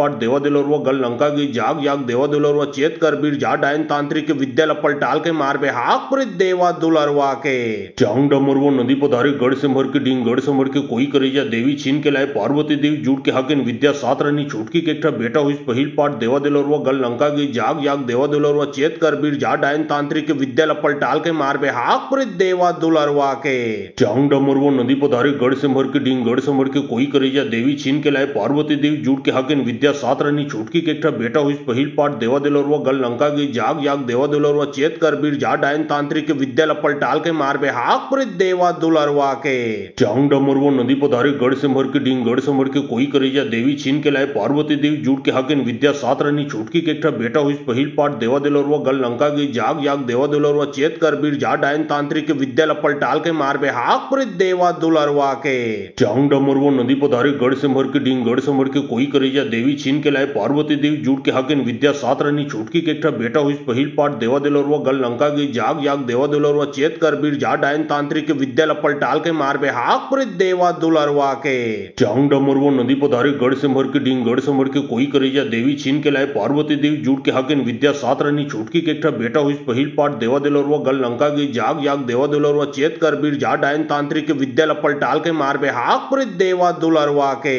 A: पाठ देवा दिलोरवा गल लंका की जाग याग देवा दिलोरवा चेत कर बीर जा डायन तांत्रिक के विद्या लपल टाल के मार बे हाक प्रित देवा दुलरवा के चांग डमरवो नदी पधारे गढ़ से मर के डींग गढ़ से मर के कोई करेजा देवी छीन के लाए पार्वती देवी जुट के हकिन विद्या सात रनी छुटकी के एकठा बेटा हुई पहिल पाठ देवा दिलोरवा गल लंका की जाग याग देवा दिलोरवा चेत कर बीर जा डायन तांत्रिक के विद्या लपल टाल के मार बे हाक प्रित देवा दुलरवा के चांग डमरवो नदी पधारे गढ़ से मर के डींग गढ़ से मर के कोई करेजा देवी छीन के लाए पार्वती देवी जुट के हकिन विद्या सात रनी छुटकी के एकठा बेटा हुई पहिल पाठ देवा दिलोरवा गल लंका की जाग याग देवा दिलोरवा चेत कर बीर जा डायन तांत्रिक के विद्या लपल टाल के मार बे हाक प्रित देवा दुलरवा के चांग डमरवो नदी पधारे गढ़ से मर के डींग गढ़ से मर के कोई करेजा देवी छीन के लाए पार्वती देवी जुट के हकिन विद्या सात रनी छुटकी के एकठा बेटा हुई पहिल पाठ देवा दिलोरवा गल लंका की जाग याग देवा दिलोरवा चेत कर बीर जा डायन तांत्रिक के विद्या लपल टाल के मार बे हाक प्रित देवा दुलरवा के चांग डमरवो नदी पधारे गढ़ गढ़ से मर के डींग गढ़ से मर के कोई करेजा देवी छीन के लाए पार्वती देवी जुट के हाकिन विद्या सात रनी छुटकी के एकठा बेटा हुई पहिल पाठ देवा दिलोरवा गल लंका गई जाग याग देवा दिलोरवा चेत कर बीर जा डायन तांत्रिक विद्या लपल टाल के मार बे हाक पुरित देवा दुलरवा के चांग डमरवो नदी पधारे गढ़ से मर के डींग गढ़ से मर के कोई करेजा देवी छीन के लाए पार्वती देवी जुट के हाकिन विद्या सात रनी छुटकी के एकठा बेटा हुई पहिल पाठ देवा दिलोरवा गल लंका गई जाग याग देवा दिलोरवा चेत कर बीर जा डायन तांत्रिक विद्या लपल टाल के मार बे हाक पुरित देवा दुलरवा के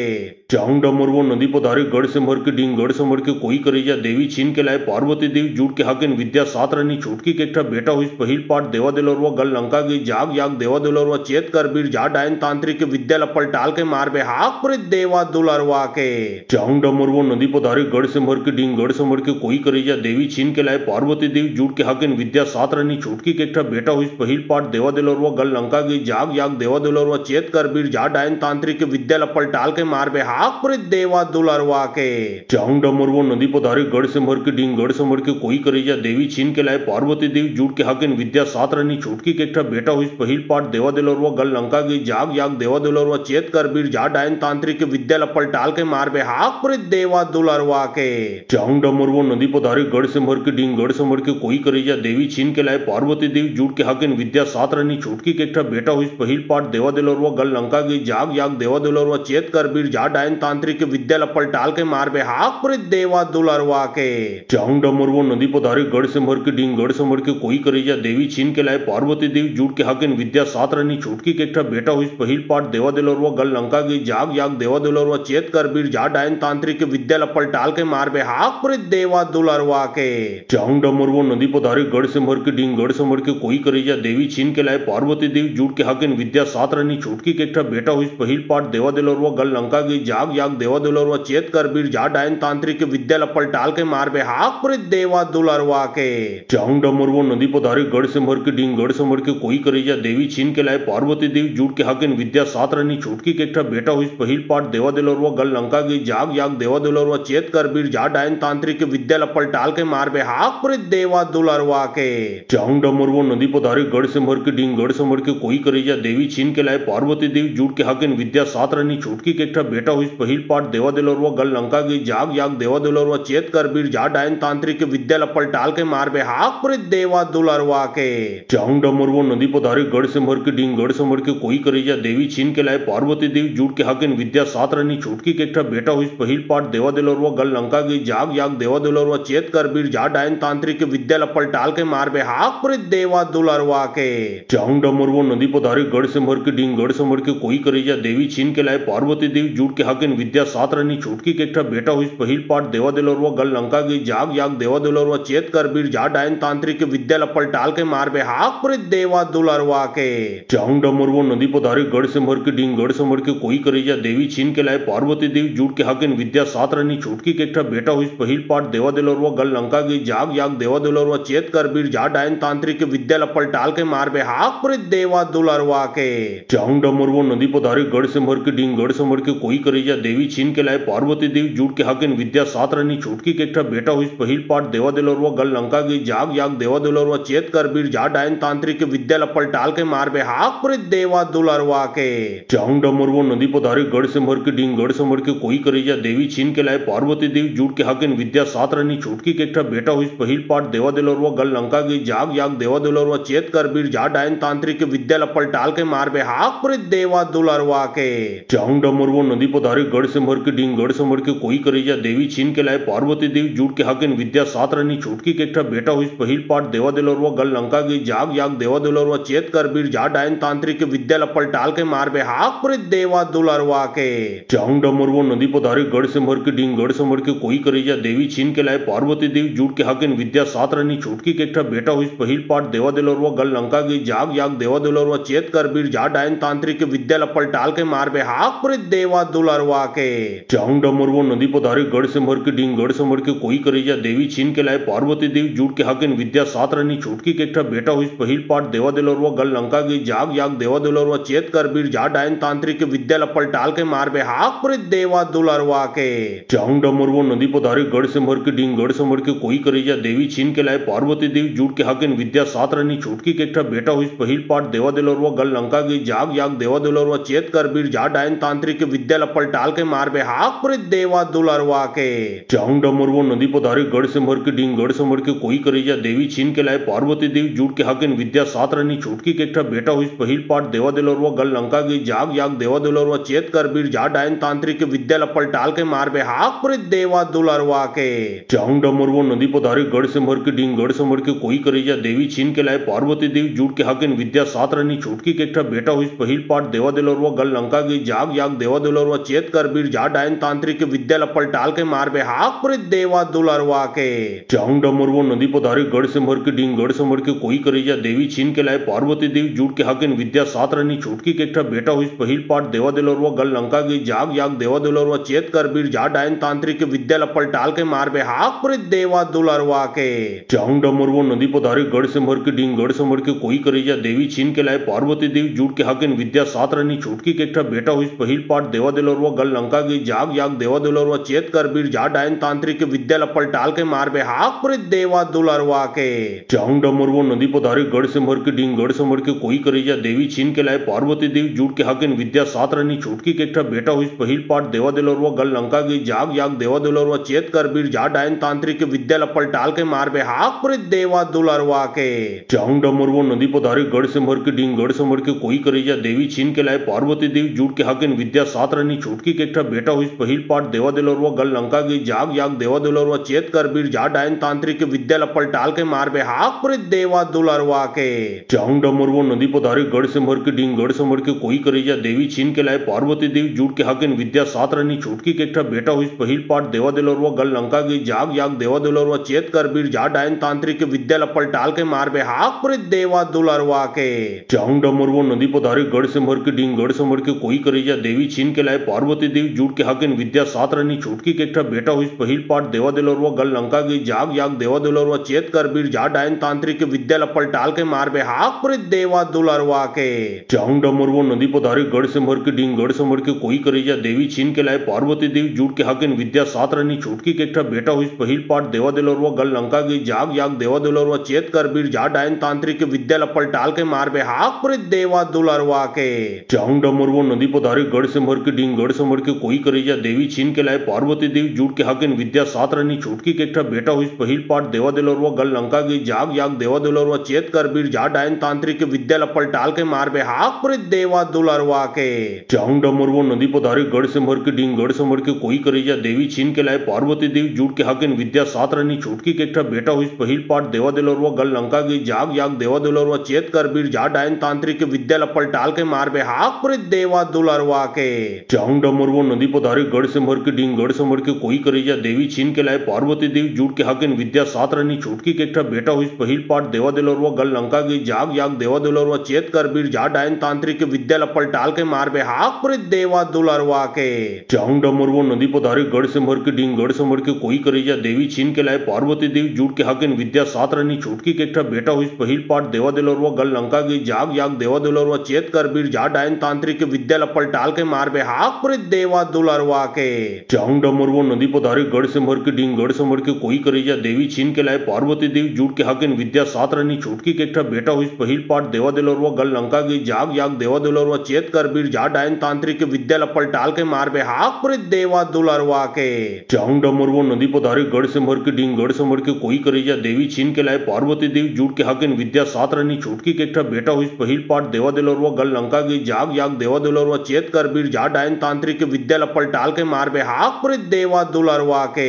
A: चांग डमरवो नदी पधारे गढ़ से मर के डींग गढ़ से मर के कोई करेजा देवी छीन के लाए पार्वती देवी जुट के हाकिन विद्या सात रनी छुटकी के एकठा बेटा हुई पहिल पाठ देवा दिलोरवा गल लंका गई जाग याग देवा दिलोरवा चेत कर बीर जा डायन तांत्रिक विद्या लपल टाल के मार बे हाक पुरित देवा दुलरवा के चांग डमरवो नदी पधारे गढ़ से मर के डींग गढ़ से मर के कोई करेजा देवी छीन के लाए पार्वती देवी जुट के हाकिन विद्या सात रनी छुटकी के एकठा बेटा हुई पहिल पाठ देवा दिलोरवा गल लंका गई जाग याग देवा दिलोरवा चेत कर बीर जा डायन तांत्रिक विद्या लपल टाल के मार बे हाक पुरित देवा दुलरवा के चांग डमरवो नदी पधारे गढ़ से मर के डींग गढ़ से मर के कोई करेजा देवी छीन के लाए पार्वती देवी जुट के हाकिन विद्या सात रनी छुटकी के एकठा बेटा हुई पहिल पाठ देवा दिलोरवा गल लंका गई जाग याग देवा दिलोरवा चेत कर बीर जा डायन तांत्रिक विद्या लपल टाल के मार बे हाक पुरित देवा दुलरवा के चांग डमरवो नदी पधारे गढ़ से मर के डींग गढ़ से मर के कोई करेजा देवी छीन के लाए पार्वती देवी जुट के हाकिन विद्या सात रनी छुटकी के एकठा बेटा हुई पहिल पाठ देवा दिलोरवा गल लंका गई जाग याग देवा दिलोरवा चेत कर बीर जा डायन तांत्रिक विद्या लपल टाल के मार बे हाक पुरित देवा दुलरवा के चांग डमरवो नदी पधारे गढ़ से मर के डींग गढ़ से मर के कोई करेजा देवी छीन के लाए पार्वती देवी जुट के हाकिन विद्या सात रनी छुटकी के एकठा बेटा हुई पहिल पाठ देवा दिलोरवा गल लंका गई जाग याग देवा दिलोरवा चेत कर बीर जा डायन तांत्रिक विद्या लपल टाल के मार बे हाक पुरित देवा दुलरवा के चांग डमरवो नदी पधारे गढ़ से मर के डींग गढ़ से मर के कोई करेजा देवी छीन के लाए पार्वती देवी जुट के हाकिन विद्या सात रनी छुटकी के एकठा बेटा हुई पहिल पाठ देवा दिलोरवा गल लंका गई जाग याग देवा दिलोरवा चेत कर बीर जा डायन तांत्रिक विद्या लपल टाल के मार बे हाक पुरित देवा दुलरवा के चांग डमरवो नदी पधारे गढ़ से मर के डींग गढ़ से मर के कोई करेजा देवी छीन के लाए पार्वती देवी जुट के हाकिन विद्या सात रनी छुटकी के एकठा बेटा हुई पहिल पाठ देवा दिलोरवा गल लंका गई जाग याग देवा दिलोरवा चेत कर बीर जा डायन तांत्रिक विद्या लपल टाल के मार बे हाक पुरित देवा दुलरवा के चांग डमरवो नदी पधारे गढ़ से मर के डींग गढ़ से मर के कोई करेजा देवी छीन के लाए पार्वती देवी जुट के हाकिन विद्या सात रनी छुटकी के एकठा बेटा हुई पहिल पाठ देवा दिलोरवा गल लंका गई जाग याग देवा दिलोरवा चेत कर बीर जा डायन तांत्रिक विद्या लपल टाल के मार बे हाक पुरित देवा दुलरवा के चांग डमरवो नदी पधारे गढ़ से मर के डींग गढ़ से मर के कोई करेजा देवी छीन के लाए पार्वती देवी जुट के हाकिन विद्या सात रनी छुटकी के एकठा बेटा हुई पहिल पाठ देवा दिलोरवा गल लंका गई जाग याग देवा दिलोरवा चेत कर बीर जा डायन तांत्रिक विद्या लपल टाल के मार बे हाक पुरित देवा दुलरवा के चांग डमरवो नदी पधारे गढ़ से मर के डींग गढ़ से मर के कोई करेजा देवी छीन के लाए पार्वती देवी जुट के हाकिन विद्या सात रनी छुटकी के एकठा बेटा हुई पहिल पाठ देवा दिलोरवा गल लंका गई जाग याग देवा दिलोरवा चेत कर बीर जा डायन तांत्रिक विद्या लपल टाल के मार बे हाक पुरित देवा दुलरवा के चांग डमरवो नदी पधारे गढ़ से मर के डींग गढ़ से मर के कोई करेजा देवी छीन के लाए पार्वती देवी जुट के हाकिन विद्या सात रनी छुटकी के एकठा बेटा हुई पहिल पाठ देवा दिलोरवा गल लंका गई जाग याग देवा दिलोरवा चेत कर बीर जा डायन तांत्रिक विद्या लपल टाल के मार बे हाक पुरित देवा दुलरवा के चांग डमरवो नदी पधारे गढ़ से मर के डींग गढ़ से मर के कोई करेजा देवी छीन के लाए पार्वती देवी जुट के हाकिन विद्या सात रनी छुटकी के एकठा बेटा हुई पहिल पाठ देवा दिलोरवा गल लंका गई जाग याग देवा दिलोरवा चेत कर बीर जा डायन तांत्रिक विद्या लपल टाल के मार बे हाक पुरित देवा दुलरवा के चांग डमरवो नदी पधारे गढ़ से मर के डींग गढ़ से मर के कोई करेजा देवी छीन के लाए पार्वती देवी जुट के हाकिन विद्या सात रनी छुटकी के एकठा बेटा हुई पहिल पाठ देवा दिलोरवा गल लंका गई जाग याग देवा दिलोरवा चेत कर बीर जा डायन तांत्रिक विद्या लपल टाल के मार बे हाक पुरित देवा दुलरवा के चांग डमरवो नदी पधारे गढ़ से मर के डींग गढ़ से मर के कोई करेजा देवी छीन के लाए पार्वती देवी जुट के हाकिन विद्या सात रनी छुटकी के एकठा बेटा हुई पहिल पाठ देवा दिलोरवा गल लंका गई जाग याग देवा दिलोरवा चेत कर बीर जा डायन तांत्रिक विद्या लपल टाल के मार बे हाक पुरित देवा दुलरवा के चांग डमरवो नदी पधारे गढ़ से मर के डींग गढ़ से मर के कोई करेजा देवी छीन के लाए पार्वती देवी जुट के हाकिन विद्या सात रनी छुटकी के एकठा बेटा हुई पहिल पाठ देवा दिलोरवा गल लंका गई जाग याग देवा दिलोरवा चेत कर बीर जा डायन तांत्रिक विद्या लपल टाल के मार बे हाक पुरित देवा दुलरवा के चांग डमरवो नदी पधारे गढ़ से मर के डींग गढ़ से मर के कोई करेजा देवी छीन के लाए पार्वती देवी जुट के हाकिन विद्या सात रनी छुटकी के एकठा बेटा हुई पहिल पाठ देवा दिलोरवा गल लंका गई जाग याग देवा दिलोरवा चेत कर बीर जा डायन तांत्रिक विद्या लपल टाल के मार बे हाक पुरित देवा दुलरवा के चांग डमरवो नदी पधारे गढ़ से मर के डींग गढ़ से मर के कोई करेजा देवी छीन के लाए पार्वती देवी जुट के हाकिन विद्या सात रनी छुटकी के एकठा बेटा हुई पहिल पाठ देवा दिलोरवा गल लंका गई जाग याग देवा दिलोरवा चेत कर बीर जा डायन तांत्रिक के विद्या लपल टाल के मार बे हाक पुरे देवा दुलरवा के चांग डमरवो नदी पधारे गढ़ से मर के डींग गढ़ से मर के कोई करेजा देवी छीन के लाए पार्वती देवी जुट के हकिन विद्या सात रनी छुटकी के एकठा बेटा हुई पहिल पाठ देवा दिलरवा गल लंका गई जाग याग देवा दिलरवा चेत कर बीर जा डायन तांत्रिक के विद्या लपल टाल के मार बे हाक पुरे देवा दुलरवा के चांग डमरवो नदी पधारे गढ़ से मर के डींग गढ़ से मर के कोई करेजा देवी छीन के लाए पार्वती देवी जुट के हकिन विद्या सात रनी छुटकी के एकठा बेटा हुई पहिल पाठ देवा दिलरवा गल लंका गई जाग याग देवा दिलरवा चेत कर बीर जा डायन तांत्रिक के विद्या लपल टाल के मार बे हाक पुरे देवा दुलरवा के चांग डमरवो नदी पधारे गढ़ से मर के डींग गढ़ से मर के कोई करेजा देवी छीन के लाए पार्वती देवी जुट के हकिन विद्या सात रनी छुटकी के एकठा बेटा हुई पहिल पाठ देवा दिलरवा गल लंका गई जाग याग देवा दिलरवा चेत कर बीर जा डायन तांत्रिक के विद्या लपल टाल के मार बे हाक पुरे देवा दुलरवा के चांग डमरवो नदी पधारे गढ़ से मर के डींग गढ़ से मर के कोई करेजा देवी छीन के लाए पार्वती देवी जुट के हकिन विद्या सात रनी छुटकी के एकठा बेटा हुई पहिल पाठ देवा दिलरवा गल लंका गई जाग याग देवा दिलरवा चेत कर बीर जा डायन तांत्रिक के विद्या लपल टाल के मार बे हाक पुरे देवा दुलरवा के चांग डमरवो नदी पधारे गढ़ से मर के डींग गढ़ से मर के कोई करेजा देवी छीन के लाए पार्वती देवी जुट के हकिन विद्या सात रनी छुटकी के एकठा बेटा हुई पहिल पाठ देवा दिलरवा गल लंका गई जाग याग देवा दिलरवा चेत कर बीर जा डायन तांत्रिक के विद्या लपल टाल के मार बे हाक पुरे देवा दुलरवा के चांग डमरवो नदी पधारे गढ़ से मर के डींग गढ़ से मर के कोई करेजा देवी छीन के लाए पार्वती देवी जुट के हकिन विद्या सात रनी छुटकी के एकठा बेटा हुई पहिल पाठ देवा दिलरवा गल लंका गई जाग याग देवा दिलरवा चेत कर बीर जा डायन तांत्रिक के विद्या लपल टाल के मार बे हाक पुरे देवा दुलरवा के चांग डमरवो नदी पधारे गढ़ से मर के डींग गढ़ से मर के कोई करेजा देवी छीन के लाए पार्वती देवी जुट के हकिन विद्या सात रनी छुटकी के एकठा बेटा हुई पहिल पाठ देवा दिलरवा गल लंका गई जाग याग देवा दिलरवा चेत कर बीर जा डायन तांत्रिक के विद्या लपल टाल के मार बे हाक पुरे देवा दुलरवा के चांग डमरवो नदी पधारे गढ़ से मर के डींग गढ़ से मर के कोई करेजा देवी छीन के लाए पार्वती देवी जुट के हकिन विद्या सात रनी छुटकी के एकठा बेटा हुई पहिल पाठ देवा दिलरवा गल लंका गई जाग याग देवा दिलरवा चेत कर बीर जा डायन तांत्रिक के विद्या लपल टाल के मार बे हाक पुरे देवा दुलरवा के चांग डमरवो नदी पधारे गढ़ से मर के डींग गढ़ से मर के कोई करेजा देवी छीन के लाए पार्वती देवी जुट के हकिन विद्या सात रनी छुटकी के एकठा बेटा हुई पहिल पाठ देवा दिलरवा गल लंका गई जाग याग देवा दिलरवा चेत कर बीर जा डायन तांत्रिक के विद्या लपल टाल के मार बे हाक पुरे देवा दुलरवा के चांग डमरवो नदी पधारे गढ़ से मर के डींग गढ़ से मर के कोई करेजा देवी छीन के लाए पार्वती देवी जुट के हकिन विद्या सात रनी छुटकी के एकठा बेटा हुई पहिल पाठ देवा दिलरवा गल लंका गई जाग याग देवा दिलरवा चेत कर बीर जा डायन तांत्रिक के विद्या लपल टाल के मार बे हाक पुरे देवा दुलरवा के चांग डमरवो नदी पधारे गढ़ से मर के डींग गढ़ से मर के कोई करेजा देवी छीन के लाए पार्वती देवी जुट के हकिन विद्या सात रनी छुटकी के एकठा बेटा हुई पहिल पाठ देवा दिलरवा गल लंका गई जाग याग देवा दिलरवा चेत कर बीर जा डायन तांत्रिक के विद्या लपल टाल के मार बे हाक पुरे देवा दुलरवा के चांग डमरवो नदी पधारे गढ़ से मर के डींग गढ़ से मर के कोई करेजा देवी छीन के लाए पार्वती देवी जुट के हकिन विद्या सात रनी छुटकी के एकठा बेटा हुई पहिल पाठ देवा दिलरवा गल लंका गई जाग याग देवा दिलरवा चेत कर बीर जा डायन तांत्रिक के विद्या लपल टाल के मार बे हाक पुरे देवा दुलरवा के चांग डमरवो नदी पधारे गढ़ से मर के डींग गढ़ से मर के कोई करेजा देवी छीन के लाए पार्वती देवी जुट के हकिन विद्या सात रनी छुटकी के एकठा बेटा हुई पहिल पाठ देवा दिलरवा गल लंका गई जाग याग देवा दिलरवा चेत कर बीर जा डायन तांत्रिक के विद्या लपल टाल के मार बे हाक पुरे देवा दुलरवा के चांग डमरवो नदी पधारे गढ़ से मर के डींग गढ़ से मर के कोई करेजा देवी छीन के लाए पार्वती देवी जुट के हकिन विद्या सात रनी छुटकी के एकठा बेटा हुई पहिल पाठ देवा दिलरवा गल लंका गई जाग याग देवा दिलरवा चेत कर बीर जा डायन तांत्रिक के विद्या लपल टाल के मार बे हाक पुरे देवा दुलरवा के चांग डमरवो नदी पधारे गढ़ से मर के डींग गढ़ से मर के कोई करेजा देवी छीन के लाए पार्वती देवी जुट के हकिन विद्या सात रनी छुटकी के एकठा बेटा हुई पहिल पाठ देवा दिलरवा गल लंका गई जाग याग देवा दिलरवा चेत कर बीर जा डायन तांत्रिक के विद्या लपल टाल के मार बे हाक पुरे देवा दुलरवा के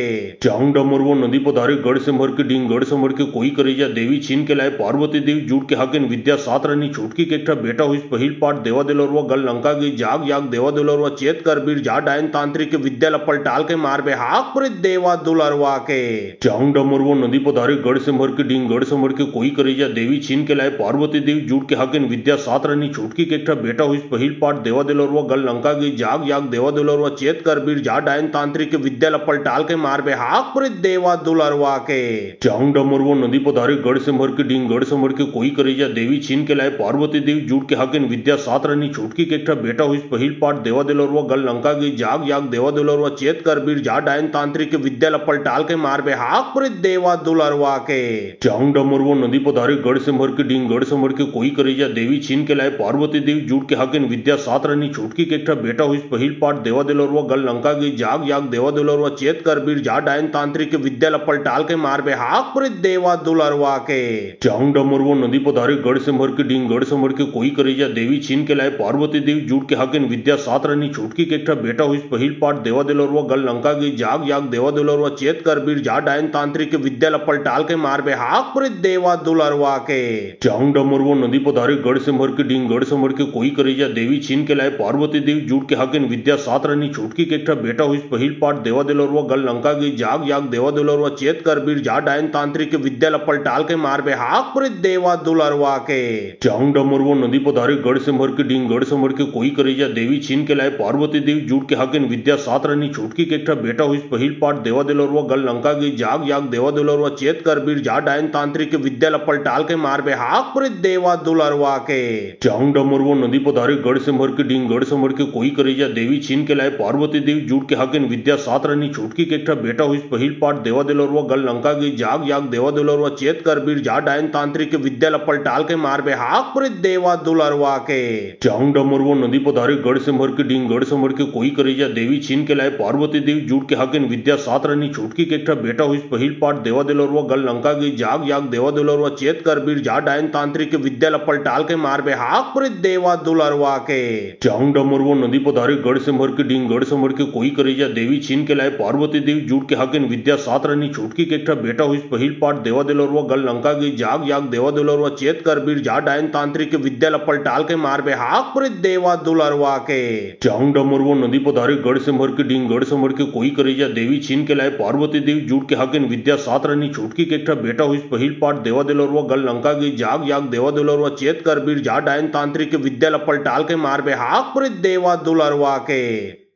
A: चांग डमरवो नदी पधारे गढ़ से मर के डींग गढ़ से मर के कोई करेजा देवी छीन के लाए पार्वती देवी जुट के हकिन विद्या सात रनी छुटकी के एकठा बेटा हुई पहिल पाठ देवा दिलरवा गल लंका गई जाग याग देवा दिलरवा चेत कर बीर जा डायन तांत्रिक के विद्या लपल टाल के मार बे हाक पुरे देवा दुलरवा के चांग डमरवो नदी पधारे गढ़ से मर के डींग गढ़ से मर के कोई करेजा देवी छीन के लाए पार्वती देवी जुट के हकिन विद्या सात रनी छुटकी के एकठा बेटा हुई पहिल पाठ देवा दिलरवा गल लंका गई जाग याग देवा दिलरवा चेत कर बीर जा डायन तांत्रिक के विद्या लपल टाल के मार बे हाक पुरे देवा दुलरवा के चांग डमरवो नदी पधारे गढ़ से मर के डींग गढ़ से मर के कोई करेजा देवी छीन के लाए पार्वती देवी जुट के हकिन विद्या सात रनी छुटकी के एकठा बेटा हुई पहिल पाठ देवा दिलरवा गल लंका गई जाग याग देवा दिलरवा चेत कर बीर जा डायन तांत्रिक के विद्या लपल टाल के मार बे हाक पुरे देवा दुलरवा के चांग डमरवो नदी पधारे गढ़ से मर के डींग गढ़ से मर के कोई करेजा देवी छीन के लाए पार्वती देवी जुट के हकिन विद्या सात रनी छुटकी के एकठा बेटा हुई पहिल पाठ देवा दिलोरवा गल लंका की जाग याग देवा दिलोरवा चेत कर बीर जा डायन तांत्रिक विद्या लपल टाल के मार बे हाक प्रित देवा दुलरवा के चांग डमरवो नदी पधारे गढ़ से मर के डींग गढ़ से मर के कोई करेजा देवी छीन के लाए पार्वती देवी जुट के हकिन विद्या सात रनी छुटकी के एकठा बेटा हुई पहिल पाठ देवा दिलोरवा गल लंका की जाग याग देवा दिलोरवा चेत कर बीर जा डायन तांत्रिक विद्या लपल टाल के मार बे हाक प्रित देवा दुलरवा के चांग डमरवो नदी पधारे गढ़ से मर के डींग गढ़ से मर के कोई करेजा देवी छीन के लाए पार्वती देवी जुट के हकिन विद्या सात रनी छुटकी के एकठा बेटा हुई पहिल पाठ देवा दिलोरवा गल लंका की जाग याग देवा दिलोरवा चेत कर बीर जा डायन तांत्रिक विद्या लपल टाल के मार बे हाक प्रित देवा दुलरवा के चांग डमरवो नदी पधारे गढ़ से मर के डींग गढ़ से मर के कोई करेजा देवी छीन के लाए पार्वती देवी जुट के हकिन विद्या सात रनी छुटकी के एकठा बेटा हुई पहिल पाठ देवा दिलोरवा गल लंका की जाग याग देवा दिलोरवा चेत कर बीर जा डायन तांत्रिक विद्या लपल टाल के मार बे हाक प्रित देवा दुलरवा के चांग डमरवो नदी पधारे गढ़ से मर के डींग गढ़ से मर के कोई करेजा देवी छीन के लाए पार्वती देवी जुट के हकिन विद्या सात रनी छुटकी के एकठा बेटा हुई पहिल पाठ देवा दिलोरवा गल लंका की जाग याग देवा दिलोरवा चेत कर बीर जा डायन तांत्रिक विद्या लपल टाल के मार बे हाक प्रित देवा दुलरवा के चांग डमरवो नदी पधारे गढ़ से मर के डींग गढ़ से मर के कोई करेजा देवी छीन के लाए पार्वती देवी जुट के हकिन विद्या सात रनी छुटकी के एकठा बेटा हुई पहिल पाठ देवा दिलोरवा गल लंका की जाग याग देवा दिलोरवा चेत कर बीर जा डायन तांत्रिक विद्या लपल टाल के मार बे हाक प्रित देवा दुलरवा के चांग डमरवो नदी पधारे गढ़ से मर के डींग गढ़ से मर के कोई करेजा देवी छीन के लाए पार्वती देवी जुट के हकिन विद्या सात रनी छुटकी के एकठा बेटा हुई पहिल पाठ देवा दिलोरवा गल लंका की जाग याग देवा दिलोरवा चेत कर बीर जा डायन तांत्रिक विद्या लपल टाल के मार बे हाक प्रित देवा दुलरवा के चांग डमरवो नदी पधारे गढ़ से मर के डींग गढ़ से मर के कोई करेजा देवी छीन के लाए पार्वती देवी जुट के हकिन विद्या सात रनी छुटकी के एकठा बेटा हुई पहिल पाठ देवा दिलोरवा गल लंका की जाग याग देवा दिलोरवा चेत कर बीर जा डायन तांत्रिक विद्या लपल टाल के मार बे हाक प्रित देवा दुलरवा के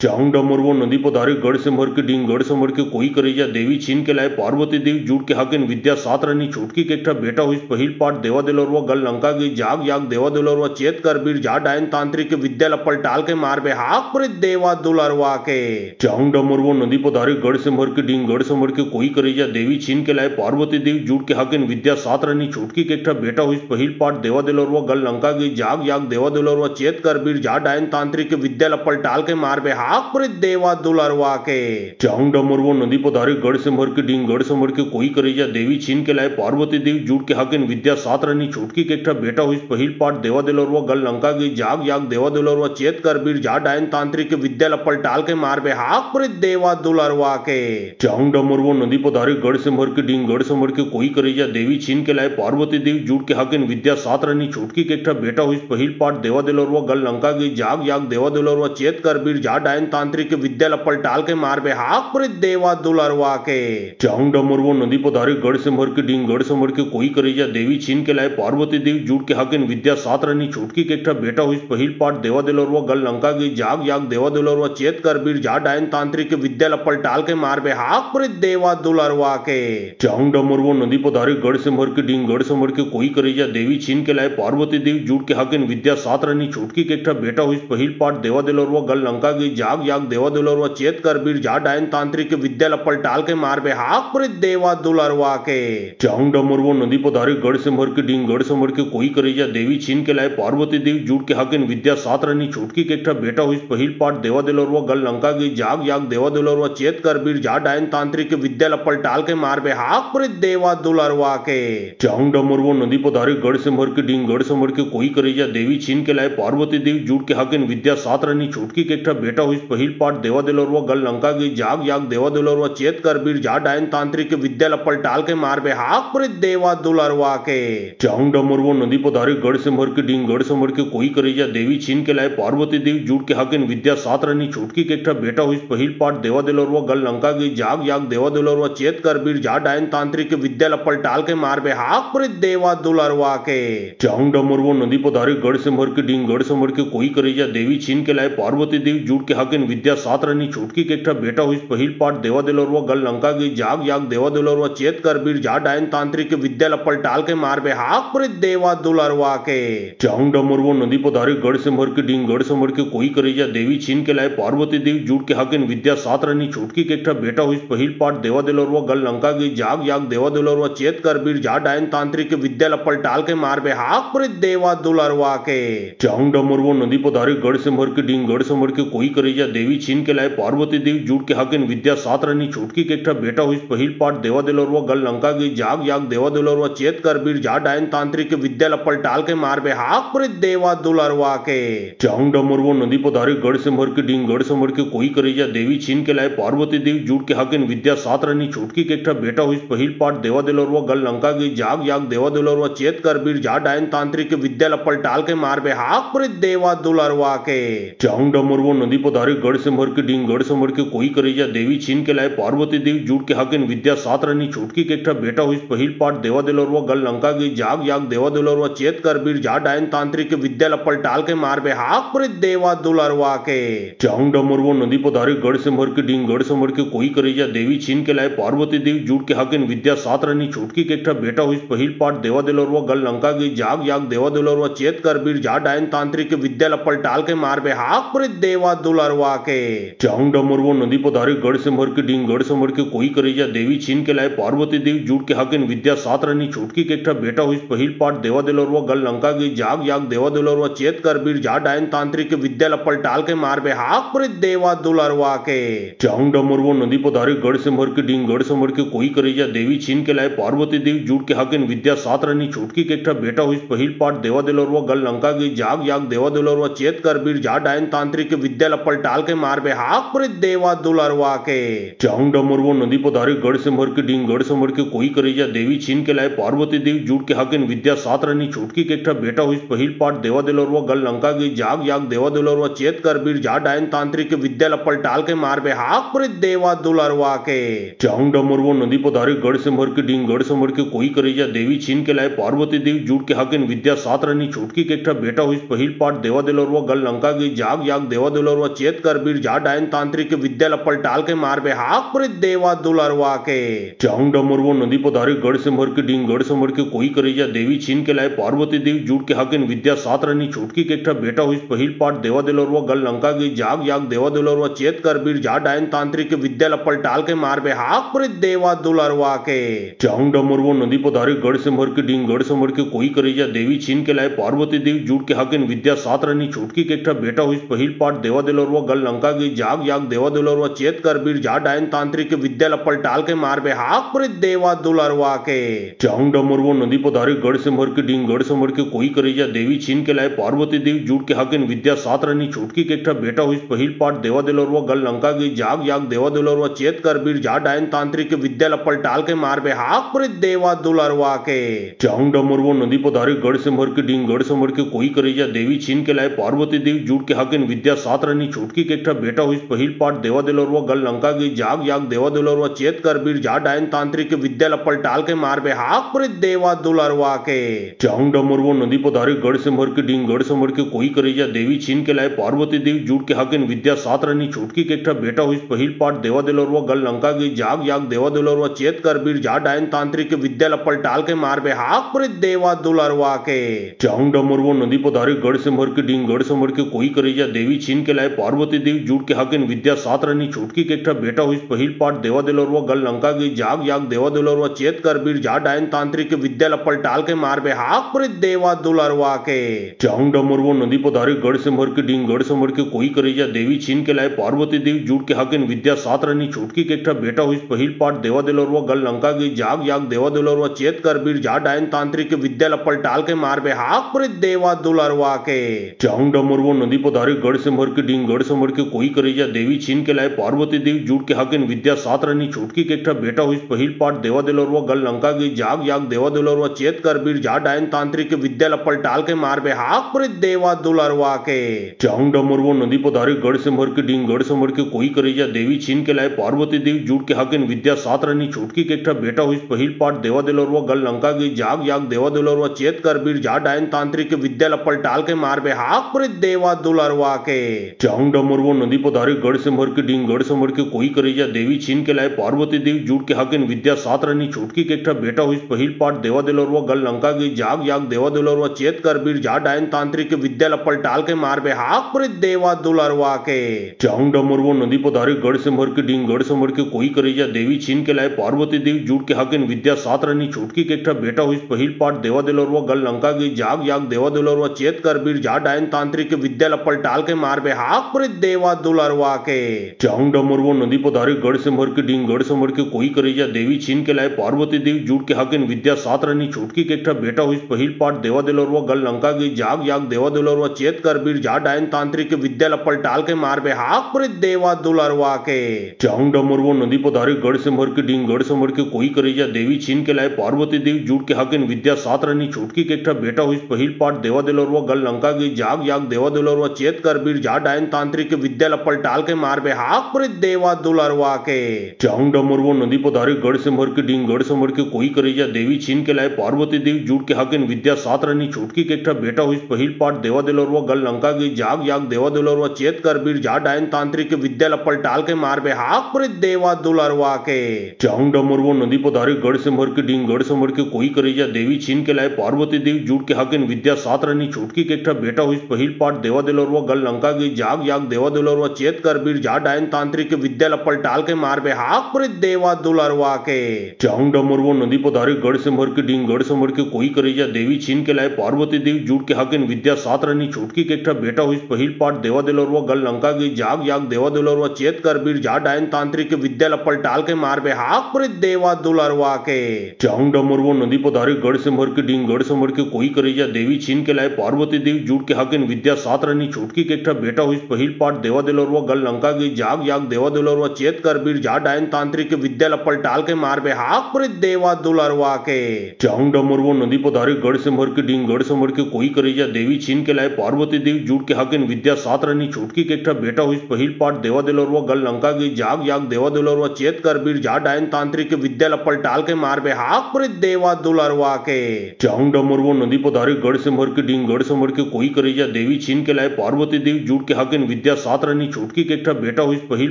A: चांग डमरवो नदी पधारे गढ़ से मर के डींग गढ़ से मर के कोई करेजा देवी छीन के लाए पार्वती देवी जुट के हकिन विद्या सात रनी छुटकी के एकठा बेटा हुई पहिल पाठ देवा दिलोरवा गल लंका की जाग याग देवा दिलोरवा चेत कर बीर जा डायन तांत्रिक विद्या लपल टाल के मार बे हाक प्रित देवा दुलरवा के चांग डमरवो नदी पधारे गढ़ से मर के डींग गढ़ से मर के कोई करेजा देवी छीन के लाए पार्वती देवी जुट के हकिन विद्या सात रनी छुटकी के एकठा बेटा हुई पहिल पाठ देवा दिलोरवा गल लंका की जाग याग देवा दिलोरवा चेत कर बीर जा डायन तांत्रिक विद्या लपल टाल के मार बे हाक प्रित देवा दुलरवा के चांग डमरवो नदी पधारे गढ़ से मर के डींग गढ़ से मर के कोई करेजा देवी छीन के लाए पार्वती देवी जुट के हकिन विद्या सात रनी छुटकी के एकठा बेटा हुई पहिल पाठ देवा दिलोरवा गल लंका की जाग याग देवा दिलोरवा चेत कर बीर जा डायन तांत्रिक विद्या लपल टाल के मार बे हाक प्रित देवा दुलरवा के चांग डमरवो नदी पधारे गढ़ से मर के डींग गढ़ से मर के कोई करेजा देवी छीन के लाए पार्वती देवी जुट के हकिन विद्या सात रनी छुटकी के एकठा बेटा हुई पहिल पाठ देवा दिलोरवा गल लंका की जाग याग देवा दिलोरवा चेत कर बीर जा डायन तांत्रिक विद्या लपल टाल के मार बे हाक प्रित देवा दुलरवा के चांग डमरवो नदी पधारे गढ़ से मर के डींग गढ़ से मर के कोई करेजा देवी छीन के लाए पार्वती देवी जुट के हकिन विद्या सात रनी छुटकी के एकठा बेटा हुई पहिल पाठ देवा दिलोरवा गल लंका की जाग याग देवा दिलोरवा चेत कर बीर जा डायन तांत्रिक विद्या लपल टाल के मार बे हाक प्रित देवा दुलरवा के चांग डमरवो नदी पधारे गढ़ से मर के डींग गढ़ से मर के कोई करेजा देवी छीन के लाए पार्वती देवी जुट के हकिन विद्या सात रनी छुटकी के एकठा बेटा हुई पहिल पाठ देवा दिलोरवा गल लंका की जाग याग देवा दिलोरवा चेत कर बीर जा डायन तांत्रिक विद्या लपल टाल के मार बे हाक प्रित देवा दुलरवा के चांग डमरवो नदी पधारे गढ़ से मर के डींग गढ़ से मर के कोई करेजा देवी छीन के लाए पार्वती देवी जुट के हकिन विद्या सात रनी छुटकी के एकठा बेटा हुई पहिल पाठ देवा दिलोरवा गल लंका की जाग याग देवा दिलोरवा चेत कर बीर जा डायन तांत्रिक विद्या लपल टाल के मार बे हाक प्रित देवा दुलरवा के चांग डमरवो नदी पधारे गढ़ से मर के डींग गढ़ से मर के कोई करेजा देवी छीन के लाए पार्वती देवी जुट के हकिन विद्या सात रनी छुटकी के एकठा बेटा हुई पहिल पाठ देवा दिलोरवा गल लंका की जाग याग देवा दिलोरवा चेत कर बीर जा डायन तांत्रिक विद्या लपल टाल के मार बे हाक प्रित देवा दुलरवा के चांग डमरवो नदी पधारे गढ़ से मर के डींग गढ़ से मर के कोई करेजा देवी छीन के लाए पार्वती देवी जुट के हकिन विद्या सात रनी छुटकी के एकठा बेटा हुई पहिल पाठ देवा दिलोरवा गल लंका की जाग याग देवा दिलोरवा चेत कर बीर जा डायन तांत्रिक विद्या लपल टाल के मार बे हाक प्रित देवा दुलरवा के चांग डमरवो नदी पधारे गढ़ से मर के डींग गढ़ से मर के कोई करेजा देवी छीन के लाए पार्वती देवी जुट के हकिन हाकिन विद्या सात रनी छुटकी के एकठा बेटा हुई पहिल पाठ देवा दिलोरवा गल लंका गई जाग याग देवा दिलोरवा चेत कर बीर जा डायन तांत्रिक विद्या लपल टाल के मार बे हाक प्रित देवा दुलरवा के चांग डमरवो नदी पधारे गढ़ से मर के डींग गढ़ से मर के कोई करेजा देवी छीन के लाए पार्वती देवी जुट के हाकिन विद्या सात रनी छुटकी के एकठा बेटा हुई पहिल पाठ देवा दिलोरवा गल लंका गई जाग याग देवा दिलोरवा चेत कर बीर जा डायन तांत्रिक विद्या लपल टाल के मार बे हाक प्रित देवा दुलरवा के चांग डमरवो नदी पधारे गढ़ से मर के डींग गढ़ से मर के कोई करेजा देवी छीन के लाए पार्वती देवी जुट के हाकिन विद्या सात रनी छुटकी के एकठा बेटा हुई पहिल पाठ देवा दिलोरवा गल लंका गई जाग याग देवा दिलोरवा चेत कर बीर जा डायन तांत्रिक विद्या लपल टाल के मार बे हाक प्रित देवा दुलरवा के चांग डमरवो नदी पधारे गढ़ से मर के डींग गढ़ से मर के कोई करेजा देवी छीन के लाए पार्वती देवी जुट के हाकिन विद्या सात रनी छुटकी के एकठा बेटा हुई पहिल पाठ देवा दिलोरवा गल लंका गई जाग याग देवा दिलोरवा चेत कर बीर जा डायन तांत्रिक विद्या लपल टाल के मार बे हाक प्रित देवा दुलरवा के चांग डमरवो नदी पधारे गढ़ से मर के डींग गढ़ से मर के कोई करेजा देवी छीन के लाए पार्वती देवी जुट के हाकिन विद्या सात रनी छुटकी के एकठा बेटा हुई पहिल पाठ देवा दिलोरवा गल लंका गई जाग याग देवा दिलोरवा चेत कर बीर जा डायन तांत्रिक विद्या लपल टाल के मार बे हाक प्रित देवा दुलरवा के चांग डमरवो नदी पधारे गढ़ से मर के डींग गढ़ से मर के कोई करेजा देवी छीन के लाए पार्वती देवी जुट के हाकिन विद्या सात रनी छुटकी के एकठा बेटा हुई पहिल पाठ देवा दिलोरवा गल लंका गई जाग याग देवा दिलोरवा चेत कर बीर जा डायन तांत्रिक विद्या लपल टाल के मार बे हाक प्रित देवा दुलरवा के चांग डमरवो नदी पधारे गढ़ से मर के डींग गढ़ से मर के कोई करेजा देवी छीन के लाए पार्वती देवी जुट के हाकिन विद्या सात रनी छुटकी के एकठा बेटा हुई पहिल पाठ देवा दिलोरवा गल लंका गई जाग याग देवा दिलोरवा चेत कर बीर जा डायन तांत्रिक विद्या लपल टाल के मार बे हाक प्रित देवा दुलरवा के चांग डमरवो नदी पधारे गढ़ से मर के डींग गढ़ से मर के कोई करेजा देवी छीन के लाए पार्वती देवी जुट के हाकिन विद्या सात रनी छुटकी के एकठा बेटा हुई पहिल पाठ देवा दिलोरवा गल लंका गई जाग याग देवा दिलोरवा चेत कर बीर जा डायन तांत्रिक विद्या लपल टाल के मार बे हाक प्रित देवा दुलरवा के चांग डमरवो नदी पधारे गढ़ से मर के डींग गढ़ से मर के कोई करेजा देवी छीन के लाए पार्वती देवी जुट के हाकिन विद्या सात रनी छुटकी के एकठा बेटा हुई पहिल पाठ देवा दिलोरवा गल लंका गई जाग याग देवा दिलोरवा चेत कर बीर जा डायन तांत्रिक विद्या लपल टाल के मार बे हाक प्रित देवा दुलरवा के चांग डमरवो नदी पधारे गढ़ से मर के डींग गढ़ से मर के कोई करेजा देवी छीन के लाए पार्वती देवी जुट के हाकिन विद्या सात रनी छुटकी के एकठा बेटा हुई पहिल पाठ देवा दिलोरवा गल लंका गई जाग याग देवा दिलोरवा चेत कर बीर जा डायन तांत्रिक विद्या लपल टाल के मार बे हाक प्रित देवा दुलरवा के चांग डमरवो नदी पधारे गढ़ से मर के डींग गढ़ से मर के कोई करेजा देवी छीन के लाए पार्वती देवी जुट के हाकिन विद्या सात रनी छुटकी के एकठा बेटा हुई पहिल पाठ देवा दिलोरवा गल लंका गई जाग याग देवा दिलोरवा चेत कर बीर जा डायन तांत्रिक विद्या लपल टाल के मार बे हाक प्रित देवा दुलरवा के चांग डमरवो नदी पधारे गढ़ से मर के डींग गढ़ से मर के कोई करेजा देवी छीन के लाए पार्वती देवी जुट के हाकिन विद्या सात रनी छुटकी के एकठा बेटा हुई पहिल पाठ देवा दिलोरवा गल लंका गई जाग याग देवा दिलोरवा चेत कर बीर जा डायन तांत्रिक विद्या लपल टाल के मार बे हाक प्रित देवा दुलरवा के चांग डमरवो नदी पधारे गढ़ से मर के डींग गढ़ से मर के कोई करेजा देवी छीन के लाए पार्वती देवी जुट के हाकिन विद्या सात रनी छुटकी के एकठा बेटा हुई पहिल पाठ देवा दिलोरवा गल लंका गई जाग याग देवा दिलोरवा चेत कर बीर जा डायन तांत्रिक विद्या लपल टाल के मार बे हाक प्रित देवा दुलरवा के चांग डमरवो नदी पधारे गढ़ से मर के डींग गढ़ से मर के कोई करेजा देवी छीन के लाए पार्वती देवी जुट के हाकिन विद्या सात रनी छुटकी के एकठा बेटा हुई पहिल पाठ देवा दिलोरवा गल लंका गई जाग याग देवा दिलोरवा चेत कर बीर जा डायन तांत्रिक विद्या लपल टाल के मार बे हाक प्रित देवा दुलरवा के चांग डमरवो नदी पधारे गढ़ से मर के डींग गढ़ से मर के कोई करेजा देवी छीन के लाए पार्वती देवी जुट के हाकिन विद्या सात रनी छुटकी के एकठा बेटा हुई पहिल पाठ देवा दिलोरवा गल लंका गई जाग याग देवा दिलोरवा चेत कर बीर जा डायन तांत्रिक विद्या लपल टाल के मार बे हाक प्रित देवा दुलरवा के चांग डमरवो नदी पधारे गढ़ से मर के डींग गढ़ से मर के कोई करेजा देवी छीन के लाए पार्वती देवी जुट के हाकिन विद्या सात रनी छुटकी के एकठा बेटा हुई पहिल पाठ देवा दिलोरवा गल लंका गई जाग याग देवा दिलोरवा चेत कर बीर जा डायन तांत्रिक विद्या लपल टाल के मार बे हाक प्रित देवा दुलरवा के चांग डमरवो नदी पधारे गढ़ से मर के डींग गढ़ से मर के कोई करेजा देवी छीन के लाए पार्वती देवी जुट के हाकिन विद्या सात रनी छुटकी के एकठा बेटा हुई पहिल पाठ देवा दिलोरवा गल लंका गई जाग याग देवा दिलोरवा चेत कर बीर जा डायन तांत्रिक विद्या लपल टाल के मार बे हाक प्रित देवा दुलरवा के चांग डमरवो नदी पधारे गढ़ से मर के डींग गढ़ से मर के कोई करेजा देवी छीन के लाए पार्वती देवी जुट के हाकिन विद्या सात रनी छुटकी के एकठा बेटा हुई पहिल पाठ देवा दिलोरवा गल लंका गई जाग याग देवा दिलोरवा चेत कर बीर जा डायन तांत्रिक विद्या लपल टाल के मार बे हाक प्रित देवा दुलरवा के चांग डमरवो नदी पधारे गढ़ से मर के डींग गढ़ से मर के कोई करेजा देवी छीन के लाए पार्वती देवी जुट के हाकिन विद्या सात रनी छुटकी के एकठा बेटा हुई पहिल पाठ देवा दिलोरवा गल लंका गई जाग याग देवा दिलोरवा चेत कर बीर जा डायन तांत्रिक विद्या लपल टाल के मार बे हाक प्रित देवा दुलरवा के चांग चांग डमरवो नदी पधारे गढ़ संभर के डींग गढ़ संभर के कोई करेजा देवी छीन के लाए पार्वती देवी जुट के हाकिन विद्या सात रनी छुटकी के एकठा बेटा हुई पहिल पाठ देवा दिलोरवा गल लंका गई जाग याग देवा दिलोरवा चेत कर बीर जा डायन तांत्रिक विद्या लपल टाल के मार बे हाक प्रित देवा दुलरवा के चांग डमरवो नदी पधारे गढ़ संभर के डींग गढ़ संभर के कोई करेजा देवी छीन के लाए पार्वती देवी जुट के हाकिन विद्या सात रनी छुटकी के एकठा बेटा हुई पहिल पाठ देवा दिलोरवा गल लंका गई जाग याग देवा दिलोरवा चेत कर बीर जा डायन तांत्रिक विद्या लपल टाल के मार बे हाक प्रित देवा दुलरवा के चांग डमरवो नदी पधारे गढ़ संभर के डींग गढ़ संभर के कोई करेजा देवी छीन के लाए पार्वती देवी जुट के हाकिन विद्या सात रनी छुटकी के एकठा बेटा हुई पहिल पाठ देवा दिलोरवा गल लंका गई जाग याग देवा दिलोरवा चेत कर बीर जा डायन तांत्रिक विद्या लपल टाल के मार बे हाक प्रित देवा दुलरवा के चांग डमरवो नदी पधारे गढ़ संभर के डींग गढ़ संभर के कोई करेजा देवी छीन के लाए पार्वती देवी जुट के हाकिन विद्या सात रनी छुटकी के एकठा बेटा हुई पहिल पाठ देवा दिलोरवा गल लंका गई जाग याग देवा दिलोरवा चेत कर बीर जा डायन तांत्रिक विद्या लपल टाल के मार बे हाक प्रित देवा दुलरवा के चांग डमरवो नदी पधारे गढ़ संभर के डींग गढ़ संभर के कोई करेजा देवी छीन के लाए पार्वती देवी जुट के हाकिन विद्या सात रनी छुटकी के एकठा बेटा हुई पहिल पाठ देवा दिलोरवा गल लंका गई जाग याग देवा दिलोरवा चेत कर बीर जा डायन तांत्रिक विद्या लपल टाल के मार बे हाक प्रित देवा दुलरवा के चांग डमरवो नदी पधारे गढ़ संभर के डींग गढ़ संभर के कोई करेजा देवी छीन के लाए पार्वती देवी जुट के हाकिन विद्या सात रनी छुटकी के एकठा बेटा हुई पहिल पाठ देवा दिलोरवा गल लंका गई जाग याग देवा दिलोरवा चेत कर बीर जा डायन तांत्रिक विद्या लपल टाल के मार बे हाक प्रित देवा दुलरवा के चांग डमरवो नदी पधारे गढ़ संभर के डींग गढ़ संभर के कोई करेजा देवी छीन के लाए पार्वती देवी जुट के हाकिन विद्या सात रनी छुटकी के एकठा बेटा हुई पहिल पाठ देवा दिलोरवा गल लंका गई जाग याग देवा दिलोरवा चेत कर बीर जा डायन तांत्रिक विद्या लपल टाल के मार बे हाक प्रित देवा दुलरवा के चांग डमरवो नदी पधारे गढ़ संभर के डींग गढ़ संभर के कोई करेजा देवी छीन के लाए पार्वती देवी जुट के हाकिन विद्या सात रनी छुटकी के एकठा बेटा हुई पहिल पाठ देवा दिलोरवा गल लंका गई जाग याग देवा दिलोरवा चेत कर बीर जा डायन तांत्रिक विद्या लपल टाल के मार बे हाक प्रित देवा दुलरवा के चांग डमरवो नदी पधारे गढ़ संभर के डींग गढ़ संभर के कोई करेजा देवी छीन के लाए पार्वती देवी जुट के हाकिन विद्या सात रनी छुटकी के एकठा बेटा हुई पहिल पाठ देवा दिलोरवा गल लंका गई जाग याग देवा दिलोरवा चेत कर बीर जा डायन तांत्रिक विद्या लपल टाल के मार बे हाक प्रित देवा दुलरवा के चांग डमरवो नदी पधारे गढ़ संभर के डींग गढ़ संभर के कोई करेजा देवी छीन के लाए पार्वती देवी जुट के हाकिन विद्या सात रनी छुटकी के एकठा बेटा हुई पहिल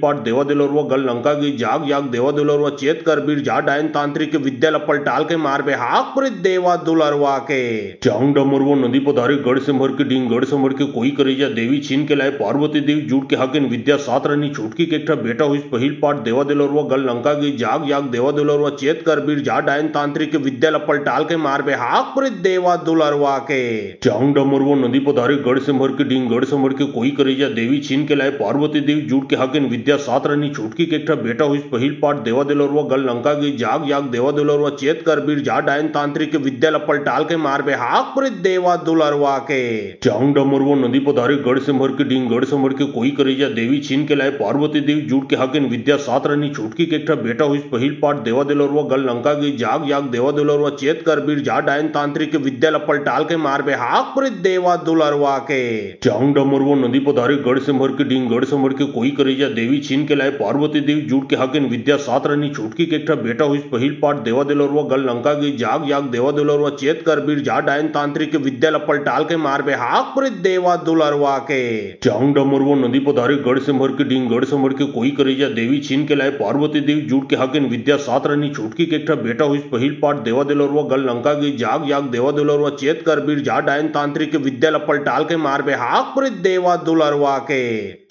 A: पाठ देवा दिलोरवा गल लंका गई जाग याग देवा दिलोरवा चेत कर बीर जा डायन तांत्रिक विद्या लपल टाल के मार बे हाक प्रित देवा दुलरवा के चांग डमरवो नदी पधारे गढ़ संभर के डींग गढ़ संभर के कोई करेजा देवी छीन के लाए पार्वती देवी जुट के हाकिन विद्या सात रनी छुटकी के एकठा बेटा हुई पहिल पाठ देवा दिलोरवा गल लंका गई जाग याग देवा दिलोरवा चेत कर बीर जा डायन तांत्रिक विद्या लपल टाल के मार बे हाक प्रित देवा दुलरवा के चांग डमरवो नदी पधारे गढ़ संभर के डींग गढ़ संभर के कोई करेजा देवी छीन के लाए पार्वती देवी जुट के हाकिन विद्या सात रनी छुटकी के एकठा बेटा हुई पहिल पाठ देवा दिलोरवा गल लंका गई जाग याग देवा दिलोरवा चेत कर बीर जा डायन तांत्रिक विद्या लपल टाल के मार बे हाक प्रित देवा दुलरवा के चांग डमरवो नदी पधारे गढ़ संभर के डींग गढ़ संभर के कोई करेजा देवी छीन के लाए पार्वती देवी जुट के हाकिन विद्या सात रनी छुटकी के एकठा बेटा हुई पहिल पाठ देवा दिलोरवा गल लंका गई जाग याग देवा दिलोरवा चेत कर बीर जा डायन तांत्रिक विद्या लपल टाल के मार बे हाक प्रित देवा दुलरवा के चांग डमरवो नदी पधारे गढ़ संभर के डींग गढ़ संभर के कोई करेजा देवी छीन के लाए पार्वती देवी जुट के हाकिन विद्या सात रनी छुटकी के एकठा बेटा हुई पहिल पाठ देवा दिलोरवा गल लंका गई जाग याग देवा दिलोरवा चेत कर बीर जा डायन तांत्रिक विद्या लपल टाल के मार बे हाक प्रित देवा दुलरवा के चांग डमरवो नदी पधारे गढ़ संभर के डींग गढ़ संभर के कोई करेजा देवी छीन के लाए पार्वती देवी जुट के हाकिन विद्या सात रनी छुटकी के एकठा बेटा हुई पहिल पाठ देवा दिलोरवा गल लंका गई जाग याग देवा दिलोरवा चेत कर बीर जा डायन तांत्रिक विद्या लपल टाल के मार बे हाक प्रित देवा दुलरवा के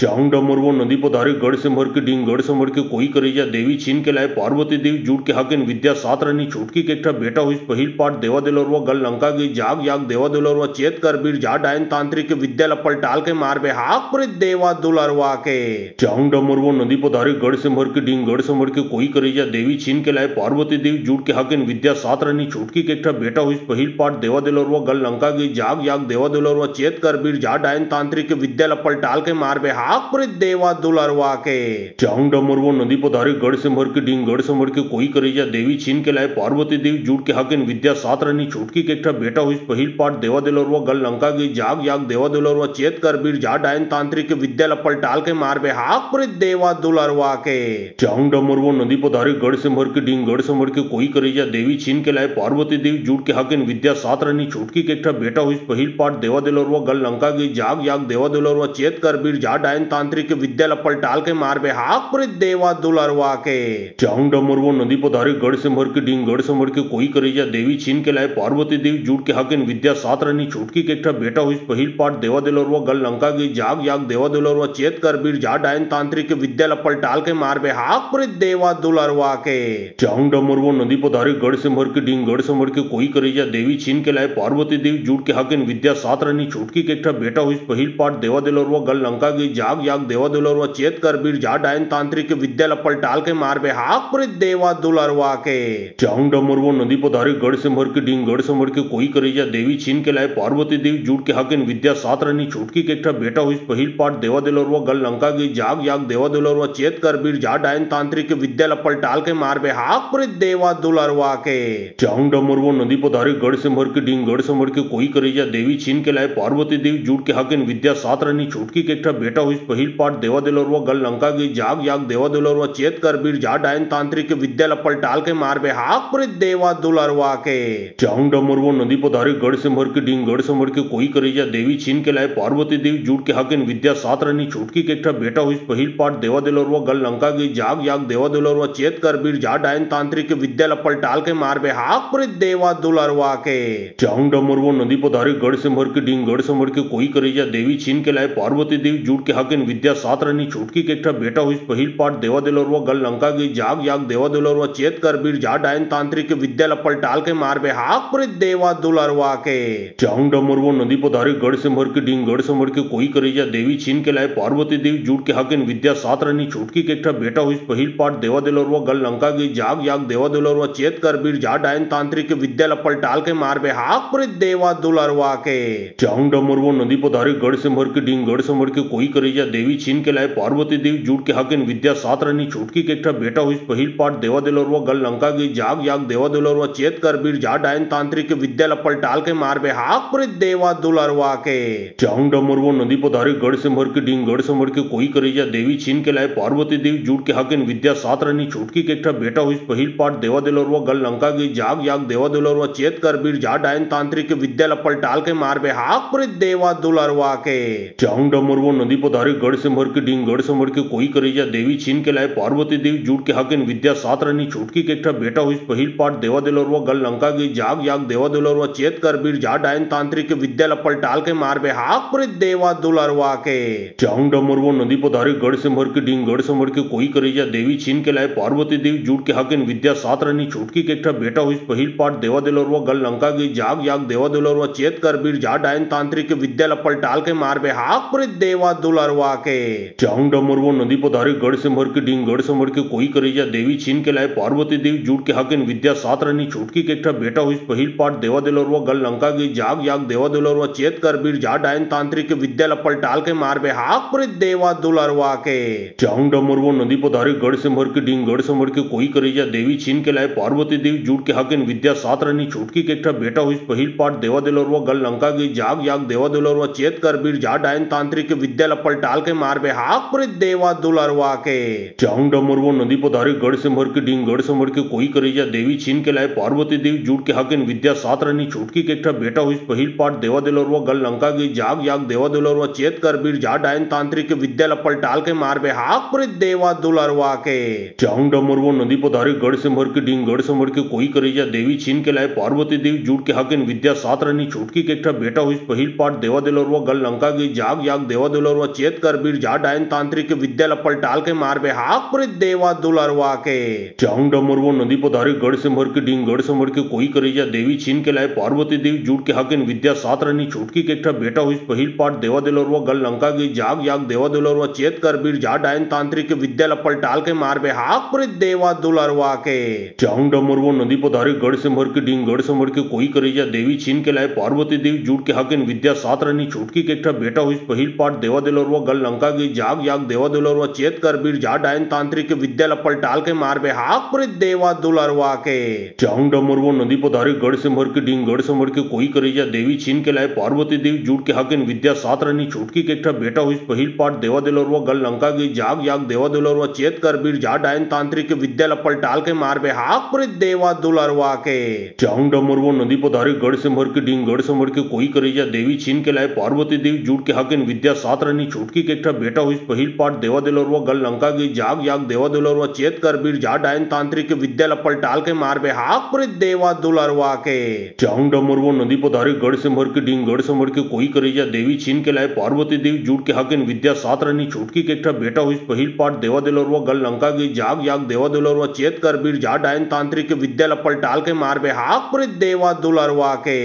A: चांग डमरवो नदी पधारे गढ़ संभर के डींग गढ़ संभर के कोई करेजा देवी छीन के लाए पार्वती देवी जुट के हाकिन विद्या सात रनी छुटकी के एकठा बेटा हुई पहिल पाठ देवा दिलोरवा गल लंका गई जाग याग देवा दिलोरवा चेत कर बीर जा डायन तांत्रिक विद्या लपल टाल के मार बे हाक प्रित देवा दुलरवा के चांग डमरवो नदी पधारे गढ़ संभर के डींग गढ़ संभर के कोई करेजा देवी छीन के लाए पार्वती देवी जुट के हाकिन विद्या सात रनी छुटकी के एकठा बेटा हुई पहिल पाठ देवा दिलोरवा गल लंका गई जाग याग देवा दिलोरवा चेत कर बीर जा डायन तांत्रिक विद्या लपल टाल के मार बे हाक प्रित देवा दुलरवा के चांग डमरवो नदी पधारे गढ़ संभर के डींग गढ़ संभर के कोई करेजा देवी छीन के लाए पार्वती देवी जुट के हाकिन विद्या सात रनी छुटकी के एकठा बेटा हुई पहिल पाठ देवा दिलोरवा गल लंका गई जाग याग देवा दिलोरवा चेत कर बीर जा डायन तांत्रिक विद्या लपल टाल के मार बे हाक प्रित देवा दुलरवा के चांग डमरवो नदी पधारे गढ़ संभर के डींग गढ़ संभर के कोई करेजा देवी छीन के लाए पार्वती देवी जुट के हाकिन विद्या सात रनी छुटकी के एकठा बेटा हुई पहिल पाठ देवा दिलोरवा गल लंका गई जाग याग देवा दिलोरवा चेत कर कर बीर जा डायन तांत्रिक विद्या लपल टाल के मार बे हाक प्रित देवा दुलरवा के चाउंड मरवो नदी पधारे गढ़ से मर के डींग गढ़ से मर के कोई करेजा देवी छीन के लाए पार्वती देवी जुट के हाकिन विद्या सात रनी छुटकी के एकटा बेटा हुई पहिल पाठ देवा दिलोरवा गल लंका गई जाग याग देवा दिलोरवा चेत कर बीर जा डायन तांत्रिक विद्या लपल टाल के मार बे हाक प्रित देवा दुलरवा के चाउंड मरवो नदी पधारे गढ़ से मर के डींग गढ़ से मर के कोई करेजा देवी छीन के लाए पार्वती देवी जुट के हाकिन विद्या सात रनी छुटकी के एकटा बेटा हुई पहिल पाठ देवा दिलोरवा गल लंका गई जाग याग देवा दिलोरवा चेत कर बीर जा डायन तांत्रिक विद्या लपल टाल के मार बे हाक प्रित देवा दुलरवा के चाउंड मरवो नदी पधारे गढ़ से मर के डींग गढ़ से मर के कोई करेजा देवी छीन के लाए पार्वती देवी जुट के हाकिन विद्या सात रनी छुटकी के एकटा बेटा हुई पहिल पाठ देवा दिलोरवा गल लंका गई जाग याग देवा दिलोरवा चेत कर बीर जा डायन तांत्रिक विद्या लपल टाल के मार बे हाक प्रित देवा दुलरवा के चाउंड मरवो नदी पधारे गढ़ से मर के डींग गढ़ से मर के कोई करेजा देवी छीन के लाए पार्वती देवी जुट के हाकिन विद्या सात रनी छुटकी के एकटा बेटा हुई पहिल पाठ देवा दिलोरवा गल लंका गई जाग याग देवा दिलोरवा चेत कर बीर जा डायन तांत्रिक विद्या लपल टाल के मार बे हाक प्रित देवा दुलरवा के चाउंड मरवो नदी पधारे गढ़ से मर के डींग गढ़ से मर के कोई करेजा देवी छीन के लाए पार्वती देवी जुट के हाकिन विद्या सात रनी छुटकी के एकटा बेटा हुई पहिल पाठ देवा दिलोरवा गल लंका गई जाग याग देवा दिलोरवा चेत कर बीर जा डायन तांत्रिक विद्या लपल टाल के मार बे हाक प्रित देवा दुलरवा के चाउंड मरवो नदी पधारे गढ़ से मर के डींग गढ़ से मर के कोई करेजा देवी छीन के लाए पार्वती देवी जुट के हाकिन विद्या सात रनी छुटकी के एकटा बेटा हुई पहिल पाठ देवा दिलोरवा गल लंका गई जाग याग देवा दिलोरवा चेत कर बीर जा डायन तांत्रिक विद्या लपल टाल के मार बे हाक प्रित देवा दुलरवा के चाउंड मरवो नदी पधारे गढ़ से मर के डींग गढ़ से मर के कोई करेजा देवी छीन के लाए पार्वती देवी जुट के हाकिन विद्या सात रनी छुटकी के एकटा बेटा हुई पहिल पाठ देवा दिलोरवा गल लंका गई जाग याग देवा दिलोरवा चेत कर बीर जा डायन तांत्रिक विद्या लपल टाल के मार बे हाक प्रित देवा दुलरवा के चाउंड मरवो नदी पधारे गढ़ से मर के डींग गढ़ से मर के कोई करेजा देवी छीन के लाए पार्वती देवी जुट के हाकिन विद्या सात रनी छुटकी के एकटा बेटा हुई पहिल पाठ देवा दिलोरवा गल लंका गई जाग याग देवा दिलोरवा चेत कर बीर जा डायन तांत्रिक विद्या लपल टाल के मार बे हाक प्रित देवा दुलरवा के चाउंड मरवो नदी पधारे गढ़ से मर के डींग गढ़ से मर के कोई करेजा देवी छीन के लाए पार्वती देवी जुट के हाकिन विद्या सात रनी छुटकी के एकटा बेटा हुई पहिल पाठ देवा दिलोरवा गल लंका गई जाग याग देवा दिलोरवा चेत कर बीर जा डायन तांत्रिक विद्या लपल टाल के मार बे हाक प्रित देवा दुलरवा के चाउंड मरवो नदी पधारे गढ़ से मर के डींग गढ़ से मर के कोई करेजा देवी छीन के लाए पार्वती देवी जुट के हाकिन विद्या सात रनी छुटकी के एकटा बेटा हुई पहिल पाठ देवा दिलोरवा गल लंका गई जाग याग देवा दिलोरवा चेत कर बीर जा डायन तांत्रिक विद्या लपल टाल के मार बे हाक प्रित देवा दुलरवा के चाउंड मरवो नदी पधारे गढ़ से मर के डींग गढ़ से मर के कोई करेजा देवी छीन के लाए पार्वती देवी जुट के हाकिन विद्या सात रनी छुटकी के एकटा बेटा हुई पहिल पाठ देवा दिलोरवा गल लंका गई जाग याग देवा दिलोरवा चेत कर बीर जा डायन तांत्रिक विद्या लपल टाल के मार बे हाक प्रित देवा दुलरवा के चाउंड मरवो नदी पधारे गढ़ से मर के डींग गढ़ से मर के कोई करेजा देवी छीन के लाए पार्वती देवी जुट के हाकिन विद्या सात रनी छुटकी के एकटा बेटा हुई पहिल पाठ देवा दिलोरवा गल लंका गई जाग याग देवा दिलोरवा चेत कर बीर जा डायन तांत्रिक विद्या लपल टाल के मार बे हाक प्रित देवा दुलरवा के चाउंड मरवो नदी पधारे गढ़ से मर के डींग गढ़ से मर के कोई करेजा देवी छीन के लाए पार्वती देवी जुट के हाकिन विद्या सात रनी छुटकी के एकटा बेटा हुई पहिल पाठ देवा दिलोरवा गल लंका गई जाग याग देवा दिलोरवा चेत कर बीर जा डायन तांत्रिक विद्या लपल टाल के मार बे हाक प्रित देवा दुलरवा के चाउंड मरवो नदी पधारे गढ़ से मर के डींग गढ़ से मर के कोई करेजा देवी छीन के लाए पार्वती देवी जुट के हाकिन विद्या सात रनी छुटकी के एकटा बेटा हुई पहिल पाठ देवा दिलोरवा गल लंका गई जाग याग देवा दिलोरवा चेत कर बीर जा डायन तांत्रिक विद्या लपल टाल के मार बे हाक प्रित देवा दुलरवा के चाउंड मरवो नदी पधारे गढ़ से मर के डींग गढ़ से मर के कोई करेजा देवी छीन के लाए पार्वती देवी जुट के हाकिन विद्या सात रनी छुटकी के एकटा बेटा हुई पहिल पाठ देवा दिलोरवा गल लंका गई जाग याग देवा दिलोरवा चेत कर बीर जा डायन तांत्रिक विद्या लपल टाल के मार बे हाक प्रित देवा दुलरवा के चाउंड मरवो नदी पधारे गढ़ से मर के डींग गढ़ से मर के कोई करेजा देवी छीन के लाए पार्वती देवी जुट के हाकिन विद्या सात रनी छुटकी के एकटा बेटा हुई पहिल पाठ देवा दिलोरवा गल लंका गई जाग याग देवा दिलोरवा चेत कर बीर जा डायन तांत्रिक विद्या लपल टाल के मार बे हाक प्रित देवा दुलरवा के चाउंड मरवो नदी पधारे गढ़ से मर के डींग गढ़ से मर के कोई करेजा देवी छीन के लाए पार्वती देवी जुट के हाकिन विद्या सात रनी छुटकी के एकटा बेटा हुई पहिल पाठ देवा दिलोरवा गल लंका गई जाग याग देवा दिलोरवा चेत कर बीर जा डायन तांत्रिक विद्या लपल टाल के मार बे हाक प्रित देवा दुलरवा के चाउंड मरवो नदी पधारे गढ़ से मर के डींग गढ़ से मर के कोई करेजा देवी छीन के लाए पार्वती देवी जुट के हाकिन विद्या सात रनी छुटकी के एकटा बेटा हुई पहिल पाठ देवा दिलोरवा गल लंका गई जाग याग देवा दिलोरवा चेत कर बीर जा डायन तांत्रिक विद्या लपल टाल के मार बे हाक प्रित देवा दुलरवा के चाउंड मरवो नदी पधारे गढ़ से मर के डींग गढ़ से मर के कोई करेजा देवी छीन के लाए पार्वती देवी जुट के हाकिन विद्या सात रनी छुटकी के एकठा बेटा हुई पहिल पाठ देवा दिलौरवा गल लंका गई जाग जाग देवा दिलौरवा चेत कर बीर जा डायन तांत्रिक के विद्या लपल टाल के मार बे हाक प्रीत देवा दुलरवा के चांग डमरवा नदी पधारे गढ़ से मर के डींग गढ़ से मर के कोई करेजा देवी छीन के लाए पार्वती देवी जुट के हाकिन विद्या सात रनी छुटकी के एकठा बेटा हुई पहिल पाठ देवा दिलौरवा गल लंका गई जाग जाग देवा दिलौरवा चेत कर बीर जा डायन तांत्रिक के विद्या लपल टाल के मार बे हाक प्रीत देवा दुलरवा के।